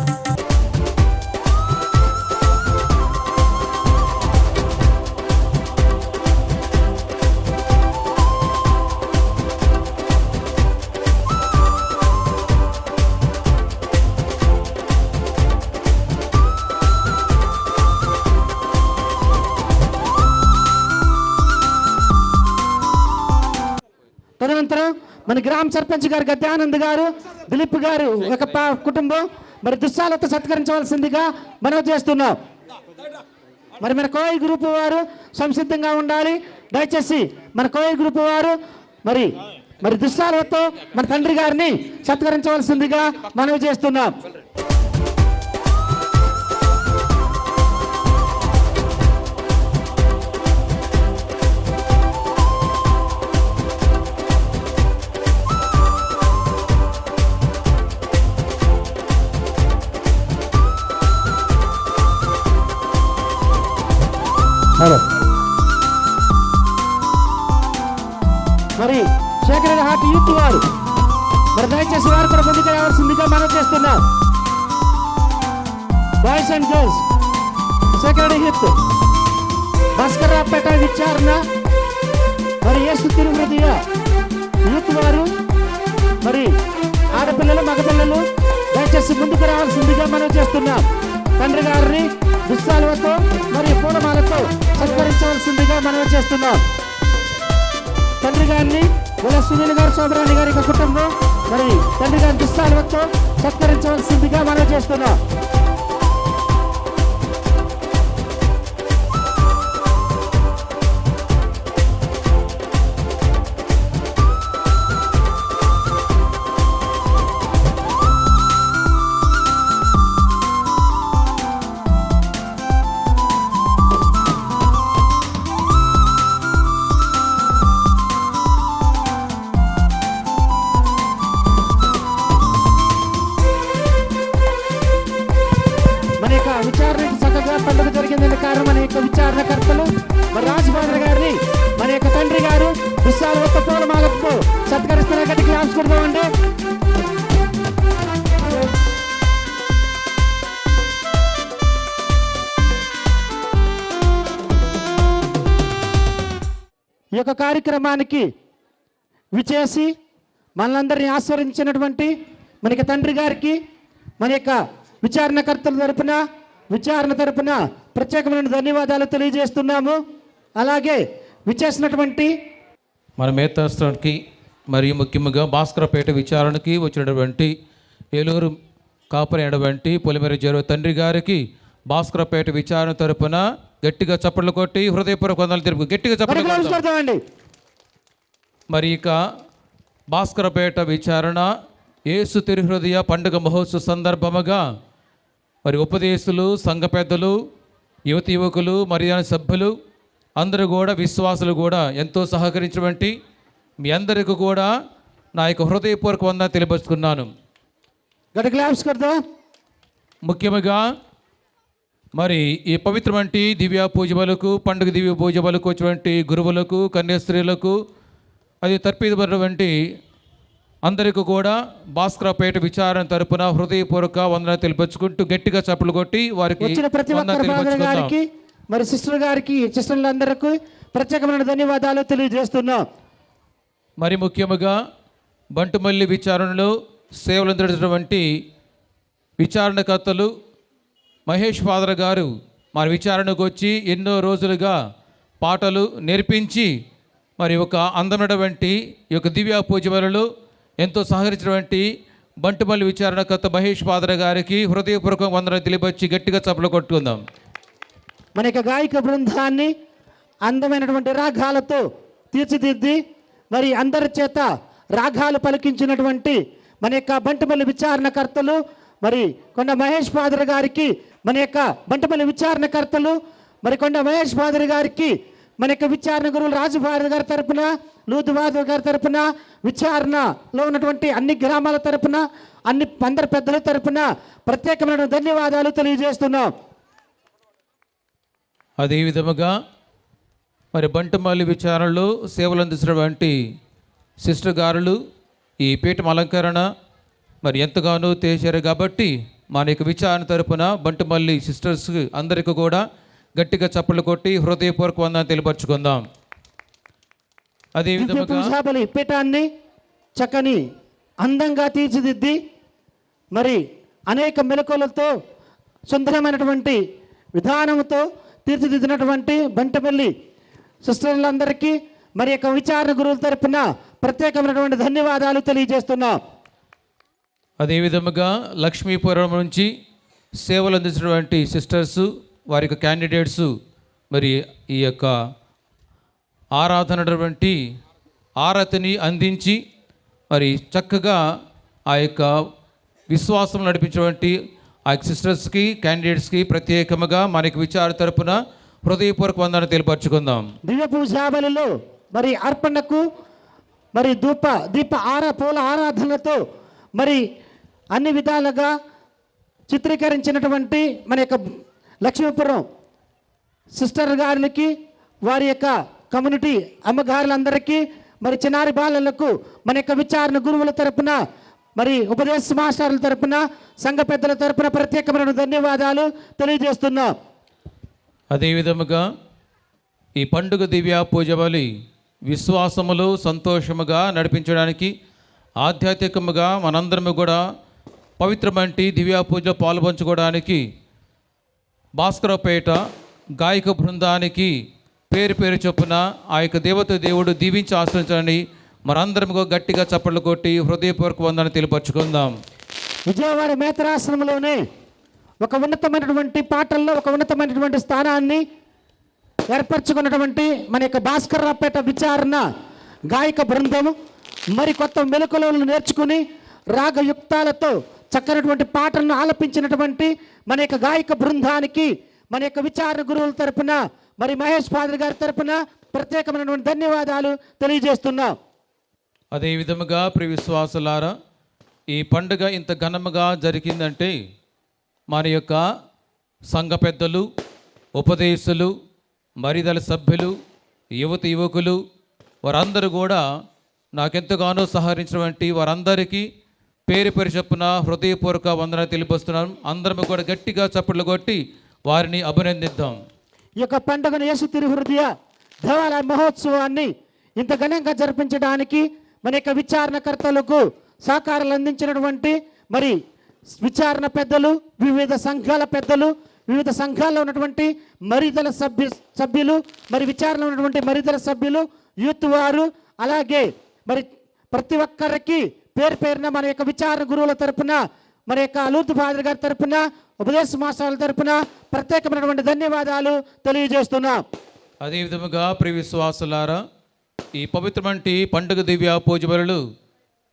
తదనంతరం మన గ్రామ సర్పంచ్ గారు గద్యానంద్ గారు దిలీప్ గారు ఒక కుటుంబం మరి దుస్సాలతో సత్కరించవలసిందిగా మనం చేస్తున్నాం. మరి మన కోయి గ్రూప్ వారు సంసిద్ధంగా ఉండాలి. దయచేసి మన కోయి గ్రూప్ వారు మరి మరి దుస్సాలతో మన తండ్రి గారిని సత్కరించవలసిందిగా మనం చేస్తున్నాం. హలో మరి శేఖర్ హార్ట్ యూత్ వారు మరి దయచేసి వారు కూడా ముందుకు రావాల్సిందిగా మనం చేస్తున్నాం. బాయ్స్ అండ్ గర్ల్స్ సెక్రటరీ హిత్ భాస్కర్రావుపేట విచారణ మరి యేసు తిరుహృదయ యూత్ వారు మరి ఆడపిల్లలు మగపిల్లలు దయచేసి ముందుకు రావాల్సిందిగా మనం చేస్తున్నాం. తండ్రి గారిని దుస్సాలతో మరియు పూలమాలతో సత్కరించవలసిందిగా మనం చేస్తున్నాం. తండ్రి గారిని ఇలా సునీల్ గారు సోదరాణి గారి యొక్క కుటుంబం మరి తండ్రి గారి దుస్సాలతో సత్కరించవలసిందిగా మనం చేస్తున్నాం. విచారణ చక్కగా పండుగ జరిగిందని కారణం మన యొక్క విచారణకర్తలు మరి రాజభాద్ర గారిని మన యొక్క తండ్రి గారు విశాల ఒక్క పూలమాలతో సత్కరిస్తున్న గట్టికి ఆశిస్తున్నామండి. ఈ యొక్క కార్యక్రమానికి విచేసి మనలందరినీ ఆస్వాదించినటువంటి మనకి తండ్రి గారికి మన యొక్క విచారణకర్తల తరపున విచారణ తరపున ప్రత్యేకమైన ధన్యవాదాలు తెలియజేస్తున్నాము. అలాగే విచేసినటువంటి మన మేతాస్థానికి మరియు ముఖ్యంగా భాస్కరపేట విచారణకి వచ్చినటువంటి ఏలూరు కాపరైనటువంటి పొలిమేర జరువు తండ్రి గారికి భాస్కరపేట విచారణ తరపున గట్టిగా చప్పట్లు కొట్టి హృదయపూర్వక వందనాలు తెలుపు. గట్టిగా చప్పట్లు కొడతామండి. మరి ఇక భాస్కరపేట విచారణ యేసు తిరుహృదయ పండుగ మహోత్సవ సందర్భముగా మరి ఉపదేశులు సంఘ పెద్దలు యువతి యువకులు మర్యాద సభ్యులు అందరూ కూడా విశ్వాసులు కూడా ఎంతో సహకరించినటువంటి మీ అందరికీ కూడా నా యొక్క హృదయపూర్వక వందనాలు తెలియపరుచుకున్నాను. ముఖ్యంగా మరి ఈ పవిత్రమంటి దివ్య పూజ బలకు పండుగ దివ్య పూజ బలకు వచ్చినటువంటి గురువులకు కన్యాస్త్రీలకు అది తర్పీదబడినటువంటి అందరికీ కూడా భాస్కరపేట విచారణ తరపున హృదయపూర్వక వందనాలు తెలియపరుచుకుంటూ గట్టిగా చప్పట్లు కొట్టి వారికి వచ్చిన ప్రతి ఒక్కరి గారికి మరి సిస్టర్ గారికి సిస్టర్లందరికీ ప్రత్యేకమైన ధన్యవాదాలు తెలియజేస్తున్నాం. మరి ముఖ్యంగా బంటుమల్లి విచారణలో సేవలు అందించినటువంటి విచారణకర్తలు మహేష్ ఫాదర్ గారు మరి విచారణకు వచ్చి ఎన్నో రోజులుగా పాటలు నేర్పించి మరి ఒక అందమైనటువంటి ఈ యొక్క దివ్య పూజలలో ఎంతో సహకరించినటువంటి బంటుమల్లి విచారణకర్త మహేష్ ఫాదర్ గారికి హృదయపూర్వక వందనాలు తెలియపరిచి గట్టిగా చప్పట్లు కొట్టుకుందాం. మన యొక్క గాయక బృందాన్ని అందమైనటువంటి రాగాలతో తీర్చిదిద్ది మరి అందరి చేత రాగాలు పలికించినటువంటి మన యొక్క బంటుమల్లి విచారణకర్తలు మరి కొండ మహేష్ ఫాదర్ గారికి మన యొక్క బంటుమల్లి విచారణకర్తలు మరి కొండ మహేష్ ఫాదర్ గారికి మన యొక్క విచారణ గురువులు రాజుఫాదర్ గారి తరపున లూదువాదర్ గారి తరపున విచారణలో ఉన్నటువంటి అన్ని గ్రామాల తరపున అందరి పెద్దల తరపున ప్రత్యేకమైన ధన్యవాదాలు తెలియజేస్తున్నాం. అదేవిధముగా మరి బంటుమల్లి విచారణలో సేవలు అందించినటువంటి సిస్టర్ గారులు ఈ పీఠం అలంకరణ మరి ఎంతగానో చేశారు కాబట్టి మన యొక్క విచారణ తరపున బంటుమల్లి సిస్టర్స్ అందరికీ కూడా గట్టిగా చప్పట్లు కొట్టి హృదయపూర్వక వందనాలు తెలియపరుచుకుందాం. అదేవిధంగా పీఠాన్ని చక్కని అందంగా తీర్చిదిద్ది మరి అనేక మెలకువలతో సుందరమైనటువంటి విధానంతో తీర్చిదిద్దినటువంటి బంటుమల్లి సిస్టర్లందరికీ మరి యొక్క విచారణ గురువుల తరపున ప్రత్యేకమైనటువంటి ధన్యవాదాలు తెలియజేస్తున్నాం. అదేవిధముగా లక్ష్మీపురం నుంచి సేవలు అందించినటువంటి సిస్టర్సు వారి యొక్క క్యాండిడేట్సు మరి ఈ యొక్క ఆరాధనటువంటి ఆరతిని అందించి మరి చక్కగా ఆ యొక్క విశ్వాసం నడిపించినటువంటి ఆ సిస్టర్స్కి క్యాండిడేట్స్కి ప్రత్యేకంగా మనకి విచారణ తరపున హృదయపూర్వక వందనాలు తెలియపరుచుకుందాం. దివ్య పూజాబలిలో మరి అర్పణకు మరి దీప పూల ఆరాధనతో మరి అన్ని విధాలుగా చిత్రీకరించినటువంటి మన యొక్క లక్ష్మీపురం సిస్టర్ గారికి, వారి యొక్క కమ్యూనిటీ అమ్మగారులందరికీ, మరి చిన్నారి బాలలకు మన యొక్క విచారణ గురువుల తరపున, మరి ఉపదేశ మాస్టర్ల తరపున, సంఘ పెద్దల తరపున ప్రత్యేకమైన ధన్యవాదాలు తెలియజేస్తున్నాం. అదేవిధముగా ఈ పండుగ దివ్య పూజ బలి విశ్వాసములు సంతోషముగా నడిపించడానికి, ఆధ్యాత్మికముగా మనందరము కూడా పవిత్రమంటి దివ్య పూజలో పాల్పంచుకోవడానికి భాస్కరపేట గాయక బృందానికి పేరు పేరు చొప్పున ఆ యొక్క దేవత దేవుడు దీవించి ఆశ్రయించాలని మనందరం గట్టిగా చప్పట్లు కొట్టి హృదయపూర్వక వందన తెలియపరచుకుందాం. విజయవాడ మేతరాశ్రమంలోనే ఒక ఉన్నతమైనటువంటి పాటల్లో ఒక ఉన్నతమైనటువంటి స్థానాన్ని ఏర్పరచుకున్నటువంటి మన యొక్క భాస్కర్రావుపేట విచారణ గాయక బృందము మరి కొత్త మెలకువలను నేర్చుకుని రాగయుక్తాలతో చక్కనటువంటి పాటలను ఆలపించినటువంటి మన యొక్క గాయక బృందానికి మన యొక్క విచారణ గురువుల తరపున, మరి మహేష్ ఫాదర్ గారి తరపున ప్రత్యేకమైనటువంటి ధన్యవాదాలు తెలియజేస్తున్నాం. అదేవిధముగా ప్రియ విశ్వాసులారా, ఈ పండుగ ఇంత ఘనముగా జరిగిందంటే మన యొక్క సంఘ పెద్దలు, ఉపదేశులు, మరిదల సభ్యులు, యువకులు వారందరూ కూడా నాకెంతగానో సహకరించినటువంటి వారందరికీ పేరు పేరు చొప్పున హృదయపూర్వక వందన తెలియపరుస్తున్నాం. అందరం కూడా గట్టిగా చప్పట్లు కొట్టి వారిని అభినందిద్దాం. ఈ యొక్క పండుగను యేసు తిరుహృదయ దేవాలయ మహోత్సవాన్ని ఇంత ఘనంగా జరిపించడానికి మన యొక్క విచారణకర్తలకు సహకారాలు అందించినటువంటి మరి విచారణ పెద్దలు, వివిధ సంఘాల పెద్దలు, వివిధ సంఘాల్లో ఉన్నటువంటి మరిదల సభ్యులు, మరి విచారణలో ఉన్నటువంటి మరిదల సభ్యులు, యూత్ వారు, అలాగే మరి ప్రతి ఒక్కరికి పేరు పేరున మన యొక్క విచారణ గురువుల తరపున, మన యొక్క లూర్దు ఫాదర్ గారి తరపున, ఉపదేశ మాస్టర్ల తరపున ప్రత్యేకమైనటువంటి ధన్యవాదాలు తెలియజేస్తున్నాం. అదేవిధముగా ప్రియ విశ్వాసులారా, ఈ పవిత్రమంటి పండుగ దివ్య పూజ బలులు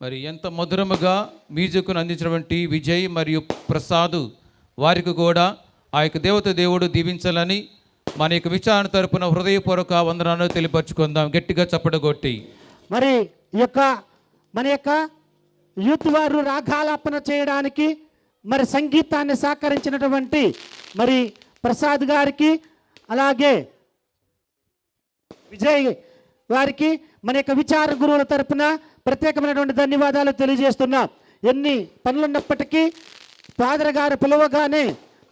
మరి ఎంత మధురముగా మ్యూజిక్ను అందించినటువంటి విజయ్ మరియు ప్రసాద్ వారికి కూడా ఆ యొక్క దేవత దేవుడు దీవించాలని మన యొక్క విచారణ తరపున హృదయపూర్వక వందనాలు తెలియపరచుకుందాం. గట్టిగా చప్పడగొట్టి మరి ఈ యొక్క మన యొక్క యూత్ వారు రాగాలాపన చేయడానికి మరి సంగీతాన్ని సహకరించినటువంటి మరి ప్రసాద్ గారికి, అలాగే విజయ్ వారికి మన యొక్క విచార గురువుల తరపున ప్రత్యేకమైనటువంటి ధన్యవాదాలు తెలియజేస్తున్నాం. ఎన్ని పనులున్నప్పటికీ ఫాదర్ గారు పిలవగానే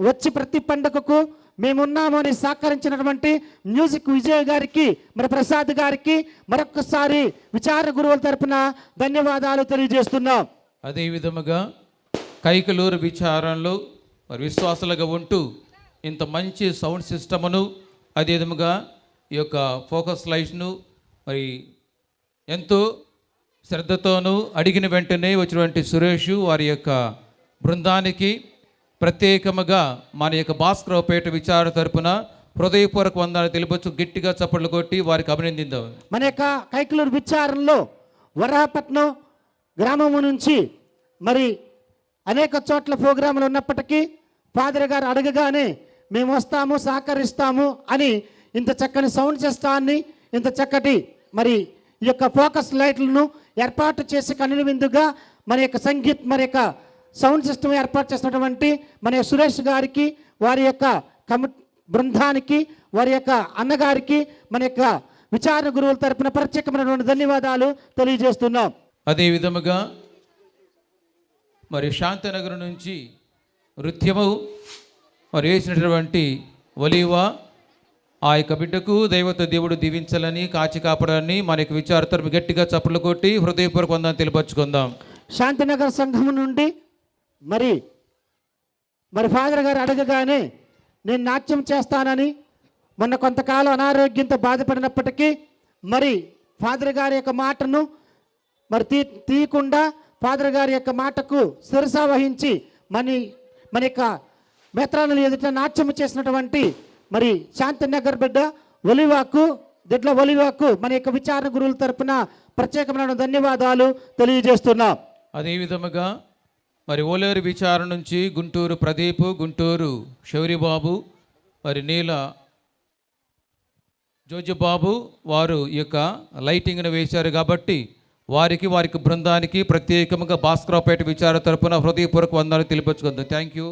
వచ్చి ప్రతి పండుగకు మేమున్నాము అని సహకరించినటువంటి మ్యూజిక్ విజయ్ గారికి, మరి ప్రసాద్ గారికి మరొకసారి విచార గురువుల తరపున ధన్యవాదాలు తెలియజేస్తున్నాం. అదేవిధముగా కైకలూరు విచారణలో మరి విశ్వాసులుగా ఉంటూ ఇంత మంచి సౌండ్ సిస్టమును, అదేవిధముగా ఈ యొక్క ఫోకస్ లైట్ను మరి ఎంతో శ్రద్ధతోనూ అడిగిన వెంటనే వచ్చినటువంటి సురేష్ వారి యొక్క బృందానికి ప్రత్యేకముగా మన యొక్క భాస్కరపేట విచారణ తరపున హృదయపూర్వక వందనాలు తెలుపొచ్చు. గట్టిగా చప్పట్లు కొట్టి వారికి అభినందిద్దాం. మన యొక్క కైకలూరు విచారణలో వరహపట్నం గ్రామము నుంచి మరి అనేక చోట్ల ప్రోగ్రాములు ఉన్నప్పటికీ ఫాదర్ గారు అడగగానే మేము వస్తాము, సహకరిస్తాము అని ఇంత చక్కని సౌండ్ సిస్టాన్ని, ఇంత చక్కటి మరి ఈ యొక్క ఫోకస్ లైట్లను ఏర్పాటు చేసి కనుల విందుగా మన యొక్క మన యొక్క సౌండ్ సిస్టమ్ ఏర్పాటు చేసినటువంటి మన సురేష్ గారికి, వారి యొక్క బృందానికి, వారి యొక్క అన్నగారికి మన యొక్క విచారణ గురువుల తరపున ప్రత్యేకమైనటువంటి ధన్యవాదాలు తెలియజేస్తున్నాం. అదే విధముగా మరి శాంతినగర్ నుంచి నృత్యము మరి వేసినటువంటి ఒలివా ఆ యొక్క బిడ్డకు దైవత దేవుడు దీవించాలని, కాచి కాపాడాలని మన యొక్క విచార తరపు గట్టిగా చప్పట్లు కొట్టి హృదయపూర్వక వందనాలు తెలియపరచుకుందాం. శాంతినగర్ సంఘం నుండి మరి ఫాదర్ గారు అడగగానే నేను నాట్యం చేస్తానని మొన్న కొంతకాలం అనారోగ్యంతో బాధపడినప్పటికీ మరి ఫాదర్ గారి యొక్క మాటను మరి తీయకుండా ఫాదర్ గారి యొక్క మాటకు శిరస వహించి మన యొక్క మేత్రాలను ఎదుట నాట్యం చేసినటువంటి మరి శాంతినగర్ బిడ్డ దిడ్ల ఒలివాకు మన యొక్క విచారణ గురువుల తరపున ప్రత్యేకమైన ధన్యవాదాలు తెలియజేస్తున్నాం. అదేవిధముగా మరి ఓలేరు విచారణ నుంచి గుంటూరు ప్రదీప్, గుంటూరు శౌరిబాబు, మరి నీల జోజుబాబు వారు ఈ యొక్క లైటింగ్ను వేశారు కాబట్టి వారికి బృందానికి ప్రత్యేకంగా భాస్కరపేట విచారణ తరపున హృదయపూర్వక వందనాలు తెలియపరచుకుందాం. Thank you.